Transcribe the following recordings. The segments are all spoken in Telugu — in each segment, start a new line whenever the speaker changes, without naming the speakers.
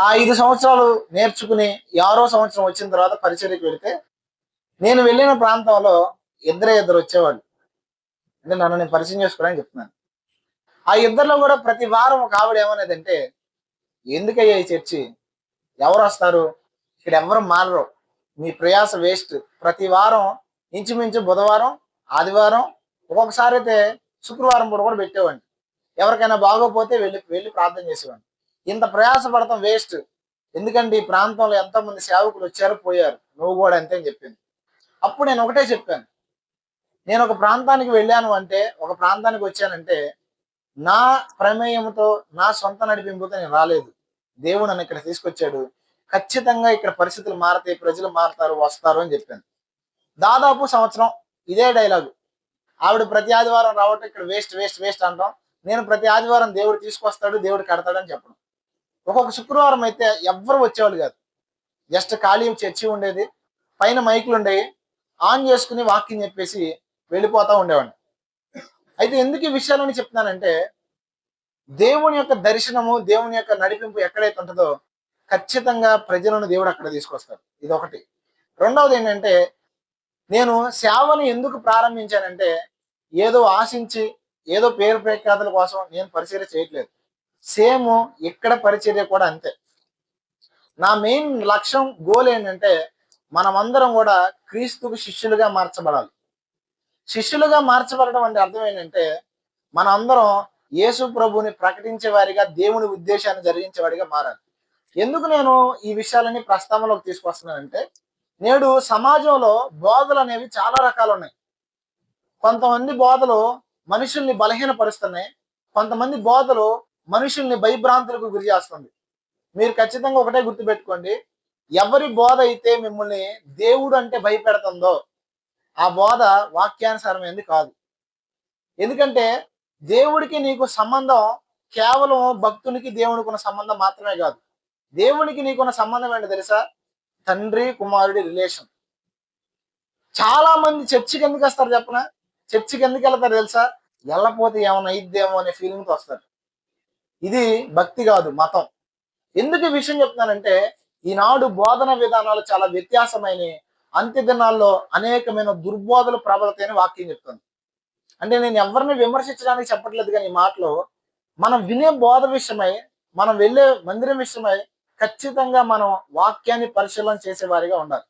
ఆ 5 సంవత్సరాలు నేర్చుకుని 6వ సంవత్సరం వచ్చిన తర్వాత పరిచర్యకి వెళితే నేను వెళ్ళిన ప్రాంతంలో ఇద్దరు వచ్చేవాళ్ళు. అంటే నన్ను నేను పరిచయం చేసుకోవడానికి చెప్తున్నాను. ఆ ఇద్దరిలో కూడా ప్రతి వారం ఒక ఆవిడ ఏమనేదంటే, ఎందుకయ్యా ఈ చర్చి, ఎవరు వస్తారు, ఇక్కడ ఎవరు మారరు, మీ ప్రయాస వేస్ట్. ప్రతి వారం ఇంచుమించు బుధవారం, ఆదివారం, ఒక్కొక్కసారి అయితే శుక్రవారం పూట కూడా పెట్టేవాడిని. ఎవరికైనా బాగోపోతే వెళ్ళి వెళ్ళి ప్రార్థన చేసేవాడిని. ఇంత ప్రయాస పడతాం వేస్ట్. ఎందుకంటే ఈ ప్రాంతంలో ఎంతో మంది సేవకులు వచ్చారు పోయారు, నువ్వు కూడా అంతే అని చెప్పింది. అప్పుడు నేను ఒకటే చెప్పాను, నేను ఒక ప్రాంతానికి వెళ్ళాను అంటే, ఒక ప్రాంతానికి వచ్చానంటే నా ప్రమేయంతో, నా సొంత నడిపింపుతో నేను రాలేదు. దేవుడు నన్ను ఇక్కడ తీసుకొచ్చాడు. ఖచ్చితంగా ఇక్కడ పరిస్థితులు మారతాయి, ప్రజలు మారతారు, వస్తారు అని చెప్పాను. దాదాపు సంవత్సరం ఇదే డైలాగు. ఆవిడ ప్రతి ఆదివారం రావటం, ఇక్కడ వేస్ట్ వేస్ట్ వేస్ట్ అంటాం. నేను ప్రతి ఆదివారం దేవుడు తీసుకొస్తాడు, దేవుడు కడతాడని చెప్పడం. ఒక్కొక్క శుక్రవారం అయితే ఎవ్వరు వచ్చేవాళ్ళు కాదు. జస్ట్ ఖాళీ చర్చి ఉండేది, పైన మైకులు ఉండేవి, ఆన్ చేసుకుని వాక్యం చెప్పేసి వెళ్ళిపోతా ఉండేవాడిని. అయితే ఎందుకు ఈ విషయాలని చెప్తున్నానంటే, దేవుని యొక్క దర్శనము, దేవుని యొక్క నడిపింపు ఎక్కడైతే ఉంటుందో ఖచ్చితంగా ప్రజలను దేవుడు అక్కడ తీసుకొస్తాడు. ఇది ఒకటి. రెండవది ఏంటంటే, నేను సేవని ఎందుకు ప్రారంభించానంటే, ఏదో ఆశించి, ఏదో పేరు ప్రఖ్యాతుల కోసం నేను పరిచర్య చేయట్లేదు. సేమ్ ఇక్కడ పరిచర్య కూడా అంతే. నా మెయిన్ లక్ష్యం, గోల్ ఏంటంటే, మనమందరం కూడా క్రీస్తుకు శిష్యులుగా మార్చబడాలి. శిష్యులుగా మార్చబడడం అంటే అర్థం ఏంటంటే, మన అందరం యేసు ప్రభుని ప్రకటించే వారిగా, దేవుని ఉద్దేశాన్ని జరిగించే వాడిగా మారాలి. ఎందుకు నేను ఈ విషయాలన్నీ ప్రస్తావనలోకి తీసుకొస్తున్నానంటే, నేడు సమాజంలో బోధలు అనేవి చాలా రకాలు ఉన్నాయి. కొంతమంది బోధలు మనుషుల్ని బలహీనపరుస్తున్నాయి, కొంతమంది బోధలు మనుషుల్ని భయభ్రాంతులకు గురి చేస్తుంది. మీరు ఖచ్చితంగా ఒకటే గుర్తుపెట్టుకోండి, ఎవరి బోధ అయితే మిమ్మల్ని దేవుడు అంటే భయపెడుతుందో ఆ బోధ వాక్యానుసారమైంది కాదు. ఎందుకంటే దేవుడికి నీకు సంబంధం కేవలం భక్తునికి దేవునికి ఉన్న సంబంధం మాత్రమే కాదు. దేవునికి నీకున్న సంబంధం ఏంటో తెలుసా? తండ్రి కుమారుడి రిలేషన్. చాలా మంది చర్చికి ఎందుకు వస్తారు చెప్పనా? చర్చికి ఎందుకు వెళ్తారు తెలుసా? వెళ్ళపోతే ఏమైనా అయిద్దేమో అనే ఫీలింగ్తో వస్తారు. ఇది భక్తి కాదు, మతం. ఎందుకు ఈ విషయం చెప్తున్నానంటే, ఈనాడు బోధన విధానాలు చాలా వ్యత్యాసమైనవి. అంత్య దినాల్లో అనేకమైన దుర్బోధలు ప్రబలతాయని వాక్యం చెప్తుంది. అంటే నేను ఎవరిని విమర్శించడానికి చెప్పట్లేదు, కానీ ఈ మాటలో మనం వినే బోధ విషయమై, మనం వెళ్ళే మందిరం విషయమై ఖచ్చితంగా మనం వాక్యాన్ని పరిశీలన చేసేవారిగా ఉండాలి.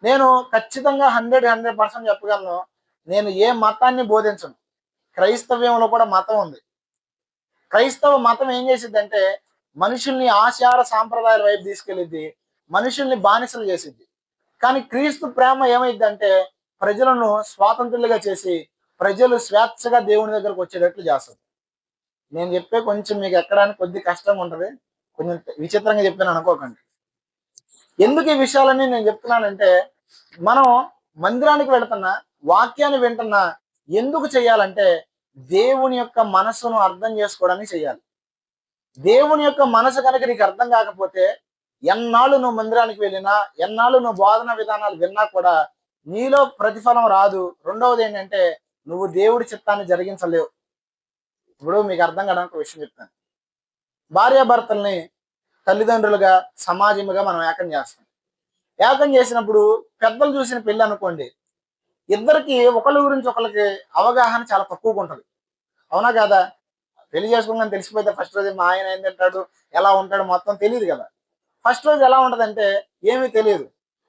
నేను ఖచ్చితంగా 100% చెప్పగలను, నేను ఏ మతాన్ని బోధించను. క్రైస్తవ్యంలో కూడా మతం ఉంది. క్రైస్తవ మతం ఏం చేసిద్దంటే, మనుషుల్ని ఆచార సాంప్రదాయాల వైపు తీసుకెళ్ళిద్ది, మనుషుల్ని బానిసలు చేసిద్ది. కానీ క్రీస్తు ప్రేమ ఏమైందంటే, ప్రజలను స్వాతంత్రులుగా చేసి ప్రజలు స్వేచ్ఛగా దేవుని దగ్గరకు వచ్చేటట్లు చేస్తుంది. నేను చెప్పే కొంచెం మీకు ఎక్కడానికి కొద్ది కష్టంగా ఉంటుంది, కొంచెం విచిత్రంగా చెప్పాను అనుకోకండి. ఎందుకు ఈ విషయాలన్నీ నేను చెప్తున్నానంటే, మనం మందిరానికి వెళుతున్నా, వాక్యాన్ని వింటున్నా, ఎందుకు చెయ్యాలంటే దేవుని యొక్క మనసును అర్థం చేసుకోవడానికి చెయ్యాలి. దేవుని యొక్క మనసు కనుక నీకు అర్థం కాకపోతే, ఎన్నాళ్ళు నువ్వు మందిరానికి వెళ్ళినా, ఎన్నాళ్ళు నువ్వు బోధన విధానాలు విన్నా కూడా నీలో ప్రతిఫలం రాదు. రెండవది ఏంటంటే, నువ్వు దేవుడి చిత్తాన్ని జరిగించలేవు. ఇప్పుడు మీకు అర్థం కావడానికి ఒక విషయం చెప్తాను. భార్యాభర్తల్ని తల్లిదండ్రులుగా, సమాజముగా మనం ఏకం చేస్తాం. ఏకం చేసినప్పుడు పెద్దలు చూసిన పెళ్లి అనుకోండి, ఇద్దరికి ఒకళ్ళ గురించి ఒకళ్ళకి అవగాహన చాలా తక్కువగా ఉంటుంది. అవునా కాదా? పెళ్లి చేసుకోగానే తెలిసిపోతే ఫస్ట్ రోజు మా ఆయన ఏం తింటాడు, ఎలా ఉంటాడు మొత్తం తెలియదు కదా. ఫస్ట్ రోజు ఎలా ఉంటదంటే ఏమీ తెలియదు.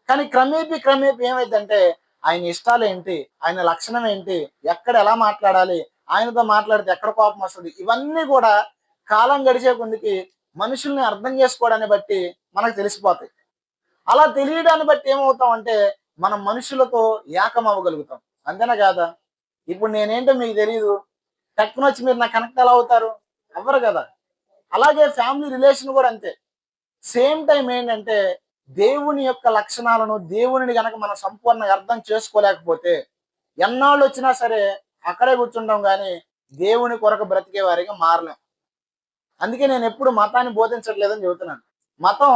కానీ క్రమేపీ క్రమేపీ ఏమైందంటే, ఆయన ఇష్టాలు ఏంటి, ఆయన లక్షణం ఏంటి, ఎక్కడ ఎలా మాట్లాడాలి, ఆయనతో మాట్లాడితే ఎక్కడ కోపం వస్తుంది, ఇవన్నీ కూడా కాలం గడిచే కొద్దికి మనుషుల్ని అర్థం చేసుకోవడాన్ని బట్టి మనకు తెలిసిపోతాయి. అలా తెలియడాన్ని బట్టి ఏమవుతాం అంటే, మనం మనుషులతో ఏకం అవ్వగలుగుతాం. అంతేనా కాదా? ఇప్పుడు నేనేంటో మీకు తెలియదు, టక్కున వచ్చి మీరు నాకు కనెక్ట్ ఎలా అవుతారు? అవ్వరు కదా. అలాగే ఫ్యామిలీ రిలేషన్ కూడా అంతే. సేమ్ టైం ఏంటంటే, దేవుని యొక్క లక్షణాలను, దేవుని గనక మనం సంపూర్ణంగా అర్థం చేసుకోలేకపోతే ఎన్నాళ్ళు వచ్చినా సరే అక్కడే కూర్చుంటాం, కానీ దేవుని కొరకు బ్రతికే వారిగా మారలేం. అందుకే నేను ఎప్పుడు మతాన్ని బోధించట్లేదని చెబుతున్నాను. మతం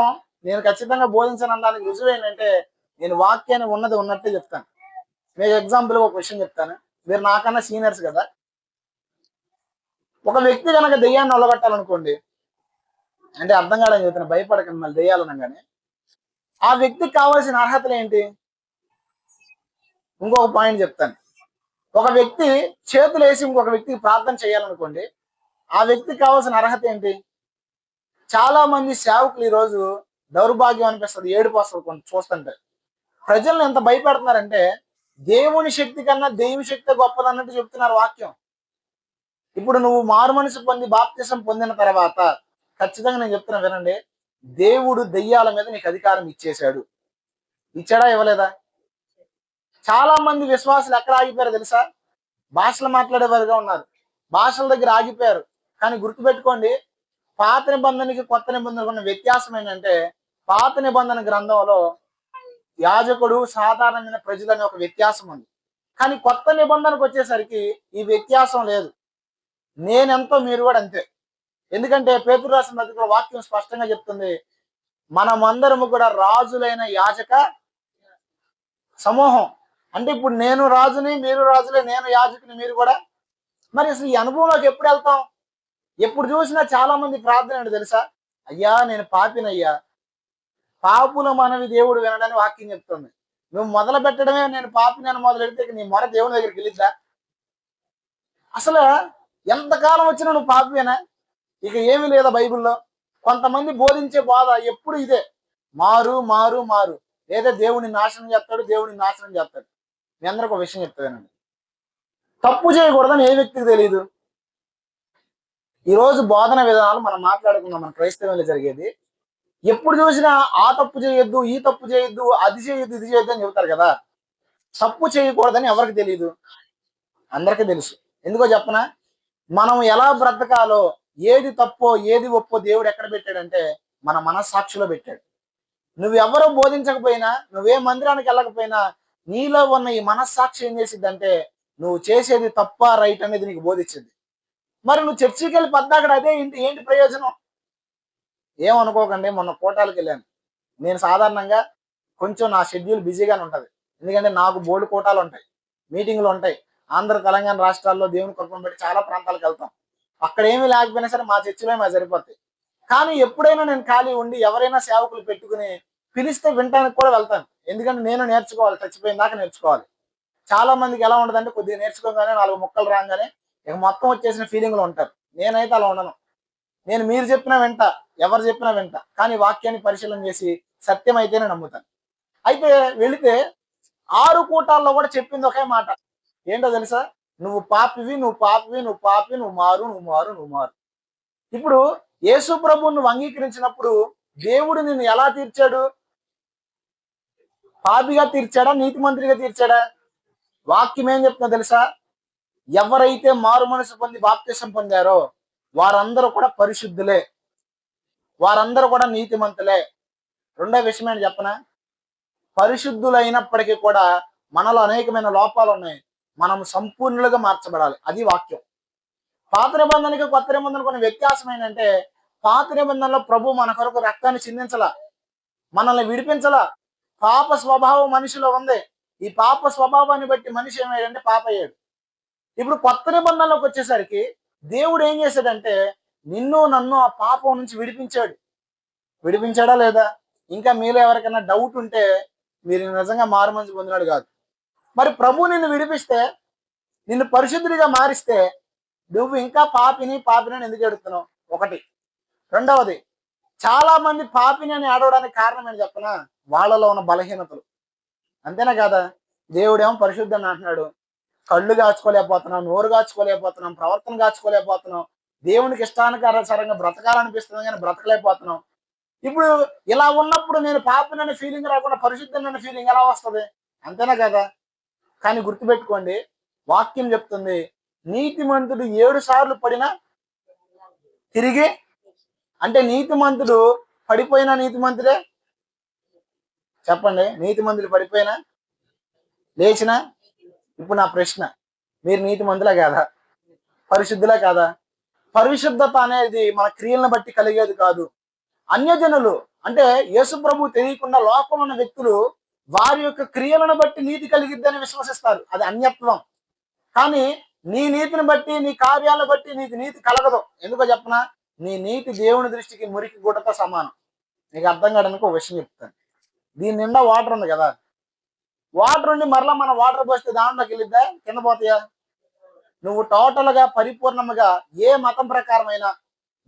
నేను ఖచ్చితంగా బోధించనడానికి రుజువు ఏంటంటే, నేను వాక్యాన్ని ఉన్నది ఉన్నట్టే చెప్తాను. మీకు ఎగ్జాంపుల్ ఒక విషయం చెప్తాను. మీరు నాకన్నా సీనియర్స్ కదా. ఒక వ్యక్తి కనుక దెయ్యాన్ని ఒలగొట్టాలనుకోండి, అంటే అర్థం కావడం చెప్తున్నా, భయపడకండి మళ్ళీ దెయ్యాలనగానే. ఆ వ్యక్తికి కావాల్సిన అర్హతలు ఏంటి? ఇంకొక పాయింట్ చెప్తాను. ఒక వ్యక్తి చేతులు వేసి ఇంకొక వ్యక్తికి ప్రార్థన చేయాలనుకోండి, ఆ వ్యక్తికి కావాల్సిన అర్హత ఏంటి? చాలా మంది సేవకులు ఈరోజు దౌర్భాగ్యం అనిపిస్తుంది, ఏడుపు వస్తుంది కొంచెం చూస్తుంటే. ప్రజలను ఎంత భయపెడుతున్నారంటే దేవుని శక్తి కన్నా దేవుని శక్తి గొప్పది అన్నట్టు చెప్తున్నారు వాక్యం. ఇప్పుడు నువ్వు మారు మనసు పొంది బాప్తిసం పొందిన తర్వాత ఖచ్చితంగా నేను చెప్తున్నా వినండి, దేవుడు దెయ్యాల మీద నీకు అధికారం ఇచ్చేశాడు. ఇచ్చాడా ఇవ్వలేదా? చాలా మంది విశ్వాసులు ఎక్కడ ఆగిపోయారో తెలుసా? భాషలు మాట్లాడేవారుగా ఉన్నారు, భాషల దగ్గర ఆగిపోయారు. కానీ గుర్తుపెట్టుకోండి, పాత నిబంధనకి కొత్త నిబంధనకు ఉన్న వ్యత్యాసం ఏంటంటే, పాత నిబంధన గ్రంథంలో యాజకుడు సాధారణమైన ప్రజలు అనే ఒక వ్యత్యాసం ఉంది. కానీ కొత్త నిబంధనకు వచ్చేసరికి ఈ వ్యత్యాసం లేదు. నేనెంతో మీరు కూడా అంతే. ఎందుకంటే పేతురు రాసిన పత్రికలో వాక్యం స్పష్టంగా చెప్తుంది, మనమందరము కూడా రాజులైన యాజక సమూహం. అంటే ఇప్పుడు నేను రాజుని, మీరు రాజులే, నేను యాజకుని, మీరు కూడా. మరి అసలు ఈ అనుభవంలోకి ఎప్పుడు వెళ్తాం? ఎప్పుడు చూసినా చాలా మంది ప్రార్థన ఏంటి తెలుసా? అయ్యా నేను పాపినయ్యా, పాపుల మనవి దేవుడు వినడని వాక్యం చెప్తుంది. నువ్వు మొదలు పెట్టడమే నేను పాపిని అని మొదలెడితే నీ మొర దేవుని దగ్గరికి వెళ్ళిద్దా? అసలు ఎంతకాలం వచ్చినా నువ్వు పాపివేనా? ఇక ఏమీ లేదా బైబిల్లో? కొంతమంది బోధించే బోధ ఎప్పుడు ఇదే, మారు మారు మారు, లేదా దేవుని నాశనం చేస్తాడు, దేవుని నాశనం చేస్తాడు. మీ అందరికి ఒక విషయం చెప్తానండి, తప్పు చేయకూడదని ఏ వ్యక్తికి తెలియదు? ఈ రోజు బోధన విధానాలు మనం మాట్లాడుకున్నాం, మన క్రైస్తవంలో జరిగేది. ఎప్పుడు చూసినా ఆ తప్పు చేయొద్దు, ఈ తప్పు చేయొద్దు, అది చేయొద్దు, ఇది చేయొద్దు అని చెబుతారు కదా. తప్పు చేయకూడదని ఎవరికి తెలియదు? అందరికీ తెలుసు. ఎందుకో చెప్పనా? మనం ఎలా బ్రతకాలో, ఏది తప్పో ఏది ఒప్పో దేవుడు ఎక్కడ పెట్టాడంటే మన మనస్సాక్షిలో పెట్టాడు. నువ్వెవరో బోధించకపోయినా, నువ్వే మందిరానికి వెళ్ళకపోయినా, నీలో ఉన్న ఈ మనస్సాక్షి ఏం చేసిద్దంటే నువ్వు చేసేది తప్ప రైట్ అనేది నీకు బోధించింది. మరి నువ్వు చర్చికి వెళ్ళి పద్దాకడ అదే ఏంటి ప్రయోజనం? ఏమనుకోకండి, మొన్న కోటాలకు వెళ్ళాను. నేను సాధారణంగా కొంచెం నా షెడ్యూల్ బిజీగానే ఉంటుంది, ఎందుకంటే నాకు బోర్డు కోటాలు ఉంటాయి, మీటింగ్లు ఉంటాయి. ఆంధ్ర తెలంగాణ రాష్ట్రాల్లో దేవుని కృపను బట్టి చాలా ప్రాంతాలకు వెళ్తాం. అక్కడ ఏమీ లేకపోయినా సరే మా చర్చిలో మా సరిపోతాయి. కానీ ఎప్పుడైనా నేను ఖాళీ ఉండి ఎవరైనా సేవకులు పెట్టుకుని పిలిస్తే వినటానికి కూడా వెళ్తాను. ఎందుకంటే నేను నేర్చుకోవాలి, చచ్చిపోయిన దాకా నేర్చుకోవాలి. చాలా మందికి ఎలా ఉండదంటే కొద్దిగా నేర్చుకోగానే 4 ముక్కలు రాగానే ఇక మొత్తం వచ్చేసిన ఫీలింగ్లో ఉంటారు. నేనైతే అలా ఉండను. నేను మీరు చెప్పినా వింట, ఎవరు చెప్పినా వింట, కానీ వాక్యాన్ని పరిశీలన చేసి సత్యం అయితేనే నమ్ముతాను. అయితే వెళితే 6 కూటాల్లో కూడా చెప్పింది ఒకే మాట. ఏంటో తెలుసా? నువ్వు పాపివి, నువ్వు పాపివి, నువ్వు పాపి, నువ్వు మారు, నువ్వు మారు, నువ్వు మారు. ఇప్పుడు యేసు ప్రభువు నువ్వు అంగీకరించినప్పుడు దేవుడు నిన్ను ఎలా తీర్చాడు? పాపిగా తీర్చాడా, నీతిమంతుడిగా తీర్చాడా? వాక్యం ఏం చెప్తుందో తెలుసా? ఎవరైతే మారు మనసు పొంది బాప్తిసం పొందారో వారందరూ కూడా పరిశుద్ధులే, వారందరూ కూడా నీతిమంతులే. రెండో విషయం ఏంటి చెప్పనా? పరిశుద్ధులైనప్పటికీ కూడా మనలో అనేకమైన లోపాలు ఉన్నాయి, మనం సంపూర్ణులుగా మార్చబడాలి. అది వాక్యం. పాత నిబంధనకి కొత్త నిబంధనకు కొన్ని వ్యత్యాసం ఏంటంటే, పాత నిబంధనలో ప్రభు మన కొరకు రక్తాన్ని చిందించలా, మనల్ని విడిపించలా. పాప స్వభావం మనిషిలో ఉంది. ఈ పాప స్వభావాన్ని బట్టి మనిషి ఏమయ్యాడంటే పాప అయ్యాడు. ఇప్పుడు కొత్త నిబంధనలోకి వచ్చేసరికి దేవుడు ఏం చేశాడంటే నిన్ను నన్ను ఆ పాపం నుంచి విడిపించాడు. విడిపించాడా లేదా? ఇంకా మీలో ఎవరికైనా డౌట్ ఉంటే మీరు నిజంగా మారు మనసు పొందినాడు కాదు. మరి ప్రభు నిన్ను విడిపిస్తే, నిన్ను పరిశుద్ధుడిగా మారిస్తే నువ్వు ఇంకా పాపిని పాపిని ఎందుకు ఎడుతున్నావు? ఒకటి. రెండవది, చాలా మంది పాపిని అని ఆడవడానికి కారణం ఏంటి చెప్పనా? వాళ్ళలో ఉన్న బలహీనతలు. అంతేనా కాదా? దేవుడేమో పరిశుద్ధం అంటున్నాడు, కళ్ళు కాచుకోలేకపోతున్నాం, నోరు కాచుకోలేకపోతున్నాం, ప్రవర్తన కాచుకోలేకపోతున్నాం, దేవునికి ఇష్టానుసారంగా బ్రతకాలనిపిస్తుంది కానీ బ్రతకలేకపోతున్నాం. ఇప్పుడు ఇలా ఉన్నప్పుడు నేను పాపినని ఫీలింగ్ రాకుండా పరిశుద్ధమైన ఫీలింగ్ ఎలా వస్తుంది? అంతేనా కదా? కానీ గుర్తుపెట్టుకోండి, వాక్యం చెప్తుంది నీతిమంతుడు 7 సార్లు పడినా తిరిగి, అంటే నీతిమంతుడు పడిపోయినా నీతిమంతుడే. చెప్పండి, నీతిమంతుడు పడిపోయినా లేచినా. ఇప్పుడు నా ప్రశ్న, మీరు నీతిమంతులా కాదా? పరిశుద్ధులా కాదా? పరిశుద్ధత అనేది మన క్రియలను బట్టి కలిగేది కాదు. అన్యజనులు అంటే యేసు ప్రభు తెలియకుండా లోకంలో ఉన్న వ్యక్తులు వారి యొక్క క్రియలను బట్టి నీతి కలిగిద్దని విశ్వసిస్తారు, అది అన్యత్వం. కానీ నీ నీతిని బట్టి, నీ కార్యాలను బట్టి నీకు నీతి కలగదు. ఎందుకో చెప్పనా? నీ నీతి దేవుని దృష్టికి మురికి గుడ్డతో సమానం. నీకు అర్థం కావడానికి ఒక విషయం చెప్తాను. దీని నిండా వాటర్ ఉంది కదా, వాటర్ ఉండి మరలా మనం వాటర్ పోస్తే దాంట్లోకి వెళ్ళిద్దా, కింద పోతాయా? నువ్వు టోటల్ గా పరిపూర్ణముగా ఏ మతం ప్రకారమైనా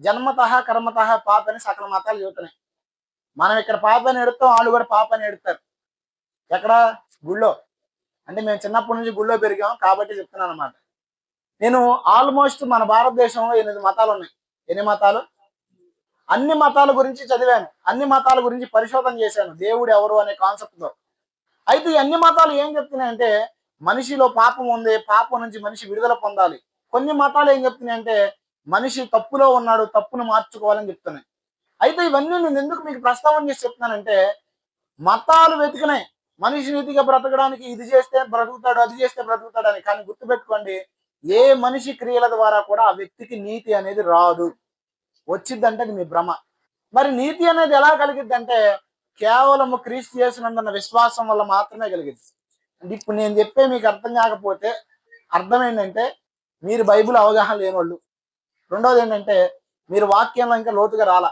జన్మతః కర్మతః పాపని సకల మతాలు చెబుతున్నాయి. మనం ఇక్కడ పాపని ఎడుతాం, వాళ్ళు కూడా పాపని ఎడతారు. ఎక్కడ? గుళ్ళో. అంటే మేము చిన్నప్పటి నుంచి గుళ్ళో పెరిగాం కాబట్టి చెప్తున్నాను అనమాట. నేను ఆల్మోస్ట్ మన భారతదేశంలో 8 మతాలు ఉన్నాయి. ఎన్ని మతాలు? అన్ని మతాల గురించి చదివాను, అన్ని మతాల గురించి పరిశోధన చేశాను, దేవుడు ఎవరు అనే కాన్సెప్ట్ తో. అయితే ఈ అన్ని మతాలు ఏం చెప్తున్నాయంటే మనిషిలో పాపం ఉంది, పాపం నుంచి మనిషి విడుదల పొందాలి. కొన్ని మతాలు ఏం చెప్తున్నాయంటే మనిషి తప్పులో ఉన్నాడు, తప్పును మార్చుకోవాలని చెప్తున్నాయి. అయితే ఇవన్నీ నేను ఎందుకు మీకు ప్రస్తావన చేసి చెప్తున్నానంటే మతాలు వెతికినాయి మనిషి నీతిగా బ్రతకడానికి, ఇది చేస్తే బ్రతుకుతాడు, అది చేస్తే బ్రతుకుతాడు అని. కానీ గుర్తుపెట్టుకోండి, ఏ మనిషి క్రియల ద్వారా కూడా ఆ వ్యక్తికి నీతి అనేది రాదు. వచ్చిద్దంటే అది మీ భ్రమ. మరి నీతి అనేది ఎలా కలిగిద్దంటే కేవలం క్రీస్తు యేసునందున్న విశ్వాసం వల్ల మాత్రమే కలిగిద్ది. అంటే ఇప్పుడు నేను చెప్పే మీకు అర్థం కాకపోతే అర్థం ఏంటంటే మీరు బైబిల్ అవగాహన లేనివాళ్ళు. రెండోది ఏంటంటే మీరు వాక్యంలో ఇంకా లోతుగా రాలా.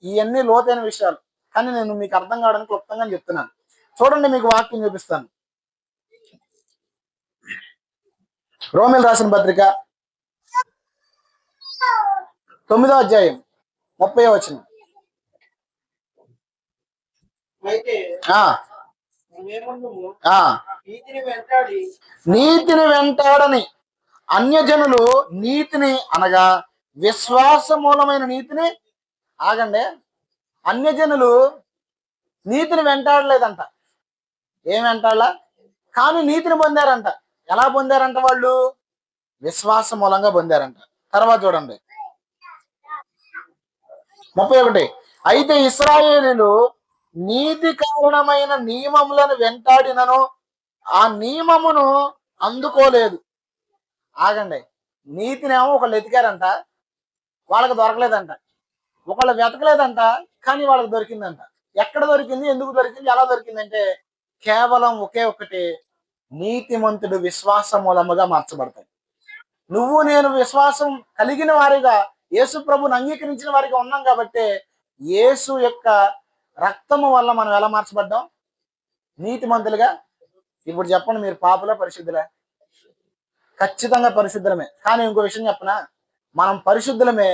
ఇవన్నీ లోతైన విషయాలు, కానీ నేను మీకు అర్థం కావడానికి క్లుప్తంగా చెప్తున్నాను. చూడండి, మీకు వాక్యం చూపిస్తాను. రోమిల్ రాసిన పత్రిక 9వ అధ్యాయం 30వ వచనం. నీతిని వెంటాడని అన్యజనులు నీతిని అనగా విశ్వాస మూలమైన నీతిని, ఆగండి, అన్యజనులు నీతిని వెంటాడలేదంట. ఏం వెంటాడలా? కానీ నీతిని పొందారంట. ఎలా పొందారంట? వాళ్ళు విశ్వాస మూలంగా పొందారంట. తర్వాత చూడండి 31. అయితే ఇశ్రాయేలీయులు నీతి కారణమైన నియమములను వెంటాడినను ఆ నియమమును అందుకోలేదు. ఆగండి, నీతినేమో ఒకళ్ళు ఎతికారంట, వాళ్ళకి దొరకలేదంట. ఒకళ్ళు వెతకలేదంట, కానీ వాళ్ళకి దొరికిందంట. ఎక్కడ దొరికింది, ఎందుకు దొరికింది, ఎలా దొరికిందంటే కేవలం ఒకే ఒకటి, నీతిమంతుడు విశ్వాసం మూలముగా మార్చబడతాడు. నువ్వు నేను విశ్వాసం కలిగిన వారిగా యేసు ప్రభుని అంగీకరించిన వారిగా ఉన్నాం కాబట్టి యేసు యొక్క రక్తము వల్ల మనం ఎలా మార్చబడ్డాం? నీతిమంతులుగా. ఇప్పుడు చెప్పండి, మీరు పాపుల పరిశుద్ధులే? ఖచ్చితంగా పరిశుద్ధులమే. కానీ ఇంకో విషయం చెప్పనా, మనం పరిశుద్ధులమే,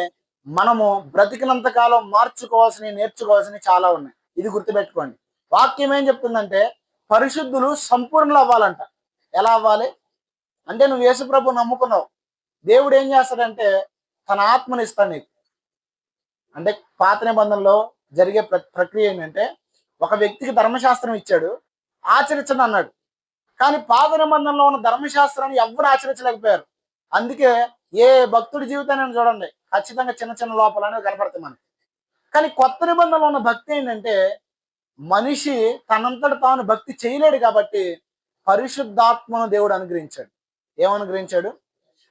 మనము బ్రతికినంత కాలం మార్చుకోవాల్సినవి, నేర్చుకోవాల్సినవి చాలా ఉన్నాయి. ఇది గుర్తుపెట్టుకోండి. వాక్యం ఏం చెప్తుందంటే పరిశుద్ధులు సంపూర్ణులు అవ్వాలంట. ఎలా అవ్వాలి అంటే నువ్వు యేసు ప్రభు నమ్ముకున్నావు, దేవుడు ఏం చేస్తాడంటే తన ఆత్మని ఇస్తాడు నీకు. అంటే పాత నిబంధనలో జరిగే ప్రక్రియ ఏంటంటే ఒక వ్యక్తికి ధర్మశాస్త్రం ఇచ్చాడు, ఆచరించండి అన్నాడు. కానీ పాత నిబంధనలో ఉన్న ధర్మశాస్త్రాన్ని ఎవరు ఆచరించలేకపోయారు. అందుకే ఏ భక్తుడి జీవితాన్ని చూడండి, ఖచ్చితంగా చిన్న చిన్న లోపాలు అనేవి కనపడతాయి మనకి. కానీ కొత్త నిబంధనలో ఉన్న భక్తి ఏంటంటే మనిషి తనంతట తాను భక్తి చేయలేడు కాబట్టి పరిశుద్ధాత్మను దేవుడు అనుగ్రహించాడు. ఏమనుగ్రహించాడు?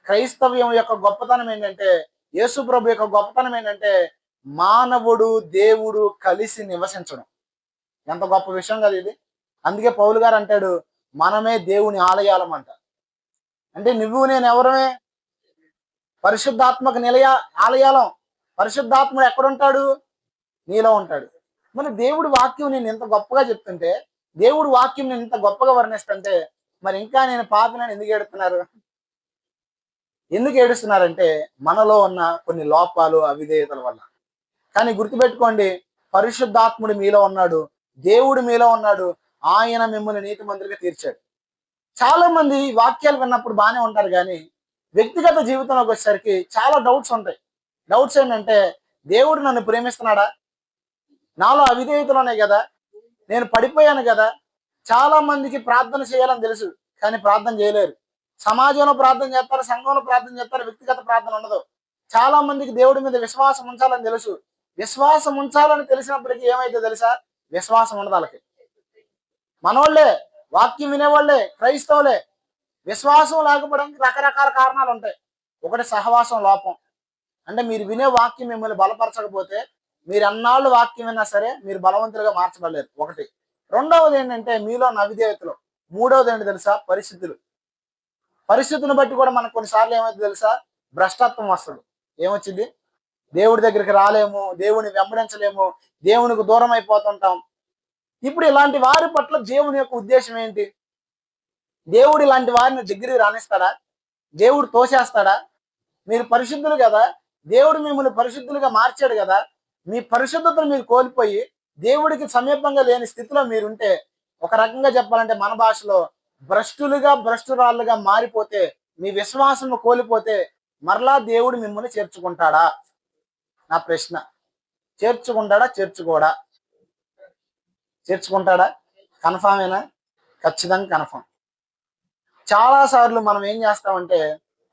క్రైస్తవ్యం యొక్క గొప్పతనం ఏంటంటే, యేసు ప్రభు యొక్క గొప్పతనం ఏంటంటే మానవుడు దేవుడు కలిసి నివసించడం. ఎంత గొప్ప విషయం కదా ఇది. అందుకే పౌలు గారు అంటాడు మనమే దేవుని ఆలయాలం అంట. అంటే నువ్వు నేను ఎవరమే? పరిశుద్ధాత్మక నిలయ ఆలయాలం. పరిశుద్ధాత్ముడు ఎక్కడుంటాడు? నీలో ఉంటాడు. మరి దేవుడి వాక్యం నేను ఇంత గొప్పగా చెప్తుంటే, దేవుడి వాక్యం నేను ఇంత గొప్పగా వర్ణిస్తుంటే మరి ఇంకా నేను పాపినని ఎందుకు ఏడుతున్నారు? ఎందుకు ఏడుస్తున్నారంటే మనలో ఉన్న కొన్ని లోపాలు, అవిధేయతల వల్ల. కానీ గుర్తుపెట్టుకోండి, పరిశుద్ధాత్ముడు మీలో ఉన్నాడు, దేవుడు మీలో ఉన్నాడు, ఆయన మిమ్మల్ని నీతిమంతులుగా తీర్చాడు. చాలా మంది వాక్యాలు విన్నప్పుడు బాగానే ఉంటారు, కానీ వ్యక్తిగత జీవితంలోకి వచ్చేసరికి చాలా డౌట్స్ ఉంటాయి. డౌట్స్ ఏంటంటే దేవుడు నన్ను ప్రేమిస్తున్నాడా? నాలో అవిధేయతలు ఉన్నాయి కదా, నేను పడిపోయాను కదా. చాలా మందికి ప్రార్థన చేయాలని తెలుసు, కానీ ప్రార్థన చేయలేరు. సమాజంలో ప్రార్థన చేస్తారు, సంఘంలో ప్రార్థన చేస్తారు, వ్యక్తిగత ప్రార్థన ఉండదు. చాలా మందికి దేవుడి మీద విశ్వాసం ఉంచాలని తెలుసు, విశ్వాసం ఉంచాలని తెలిసినప్పటికీ ఏమైతే తెలుసా? విశ్వాసం ఉండదు వాళ్ళకి. మనోళ్ళే, వాక్యం వినేవాళ్ళే, క్రైస్తవులే, విశ్వాసం లేకపోవడానికి రకరకాల కారణాలు ఉంటాయి. ఒకటి సహవాసం లోపం. అంటే మీరు వినే వాక్యం మిమ్మల్ని బలపరచకపోతే మీరు అన్నాళ్ళు వాక్యం విన్నా సరే మీరు బలవంతులుగా మార్చబడలేరు, ఒకటి. రెండవది ఏంటంటే మీలో అవిధేయతలు. మూడవది ఏంటి తెలుసా? పరిస్థితులు. పరిస్థితిని బట్టి కూడా మనకు కొన్నిసార్లు ఏమైతే తెలుసా? భ్రష్టత్వం వస్తుంది. ఏమొచ్చింది? దేవుడి దగ్గరికి రాలేము, దేవుని వెంబడించలేము, దేవునికి దూరం అయిపోతుంటాం. ఇప్పుడు ఇలాంటి వారి పట్ల దేవుని యొక్క ఉద్దేశం ఏంటి? దేవుడు ఇలాంటి వారిని దగ్గరికి రానిస్తాడా? దేవుడు తోసేస్తాడా? మీరు పరిశుద్ధులు కదా, దేవుడు మిమ్మల్ని పరిశుద్ధులుగా మార్చాడు కదా, మీ పరిశుద్ధతను మీరు కోల్పోయి దేవుడికి సమీపంగా లేని స్థితిలో మీరుంటే, ఒక రకంగా చెప్పాలంటే మన భాషలో భ్రష్టురాళ్ళుగా మారిపోతే, మీ విశ్వాసం కోల్పోతే మరలా దేవుడు మిమ్మల్ని చేర్చుకుంటాడా? నా ప్రశ్న. చేర్చుకుంటాడా? చేర్చుకుంటాడా? కన్ఫామేనా? ఖచ్చితంగా కన్ఫామ్. చాలా సార్లు మనం ఏం చేస్తామంటే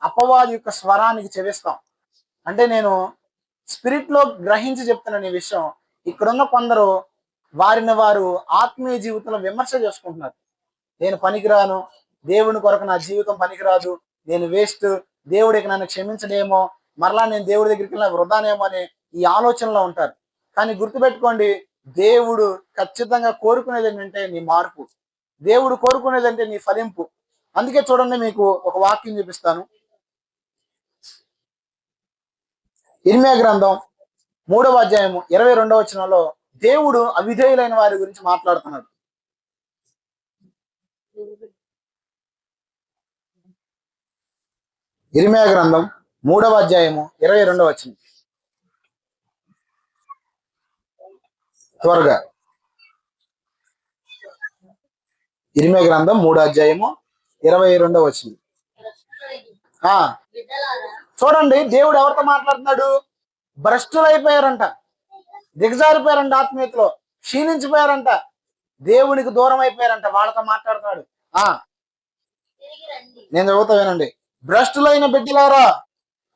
అపవాది యొక్క స్వరానికి చెవిస్తాం. అంటే నేను స్పిరిట్ లో గ్రహించి చెప్తున్నాను ఈ విషయం. ఇక్కడున్న కొందరు వారిని వారు ఆత్మీయ జీవితంలో విమర్శ చేసుకుంటున్నారు. నేను పనికిరాను, దేవుని కొరకు నా జీవితం పనికిరాదు, నేను వేస్ట్, దేవుడికి నన్ను క్షమించడేమో, మరలా నేను దేవుడి దగ్గరికి వెళ్ళిన వృధానేమో అనే ఈ ఆలోచనలో ఉంటారు. కానీ గుర్తుపెట్టుకోండి, దేవుడు ఖచ్చితంగా కోరుకునేది ఏంటంటే నీ మార్పు. దేవుడు కోరుకునేది అంటే నీ ఫలింపు. అందుకే చూడండి, మీకు ఒక వాక్యం చూపిస్తాను. ఇర్మియా గ్రంథం 3వ అధ్యాయము 22వ వచనంలో దేవుడు అవిధేయులైన వారి గురించి మాట్లాడుతున్నాడు. ఇర్మియా గ్రంథం 3వ అధ్యాయము 22వ వచనం. త్వరగా. ఇర్మియా గ్రంథం 3వ అధ్యాయము 22వ వచనం. చూడండి, దేవుడు ఎవరితో మాట్లాడుతున్నాడు? భ్రష్టులైపోయారంట, దిగజారిపోయారంట, ఆత్మీయతలో క్షీణించిపోయారంట, దేవునికి దూరం అయిపోయారంట, వాళ్ళతో మాట్లాడుతున్నాడు. నేను చదువుతా వినండి. భ్రష్టులైన బిడ్డలారా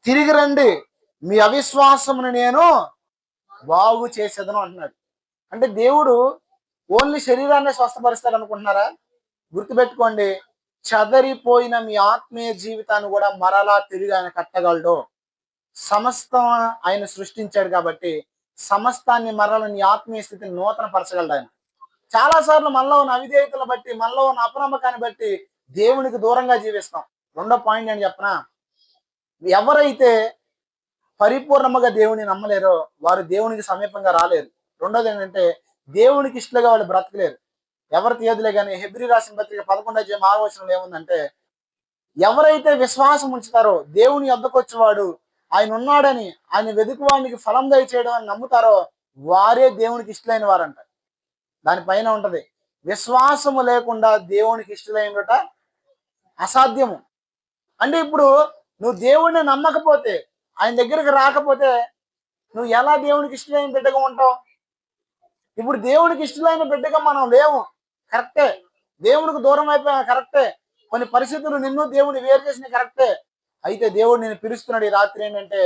తిరిగి రండి, మీ అవిశ్వాసమును నేను బాగు చేసేదను అంటున్నాడు. అంటే దేవుడు ఓన్లీ శరీరాన్ని స్వస్థపరుస్తాడు అనుకుంటున్నారా? గుర్తుపెట్టుకోండి, చదరిపోయిన మీ ఆత్మీయ జీవితాన్ని కూడా మరలా తిరిగి ఆయన కట్టగలడు. సమస్తం ఆయన సృష్టించాడు కాబట్టి సమస్తాన్ని మరల నీ ఆత్మీయ స్థితిని నూతన పరచగలడు ఆయన. చాలా సార్లు మనలో ఉన్న అవిధేయతలు బట్టి, మనలో ఉన్న అపనమ్మకాన్ని బట్టి దేవునికి దూరంగా జీవిస్తాం. రెండో పాయింట్ నేను చెప్పనా, ఎవరైతే పరిపూర్ణముగా దేవుని నమ్మలేరో వారు దేవునికి సమీపంగా రాలేరు. రెండోది ఏంటంటే దేవునికి ఇష్టలుగా వాళ్ళు బ్రతకలేరు. ఎవరు తీయదులే కానీ హెబ్రీ రాసిన పత్రిక 11వ ఏముందంటే, ఎవరైతే విశ్వాసం ఉంచుతారో దేవుని యొద్దకు వచ్చేవాడు ఆయన ఉన్నాడని, ఆయన వెతుకువాడికి ఫలం దయచేయడం అని నమ్ముతారో వారే దేవునికి ఇష్టలైన వారంట. దానిపైన ఉంటది, విశ్వాసము లేకుండా దేవునికి ఇష్టలైనట అసాధ్యము. అంటే ఇప్పుడు నువ్వు దేవుడిని నమ్మకపోతే, ఆయన దగ్గరికి రాకపోతే నువ్వు ఎలా దేవునికి ఇష్టమైన బిడ్డగా ఉంటావు? ఇప్పుడు దేవునికి ఇష్టమైన బిడ్డగా మనం లేవు, కరెక్టే. దేవునికి దూరం అయిపోయా, కరెక్టే. కొన్ని పరిస్థితులు నిన్ను దేవుని వేరు చేసిన, కరెక్టే. అయితే దేవుడు నేను పిలుస్తున్నాడు ఈ రాత్రి ఏంటంటే,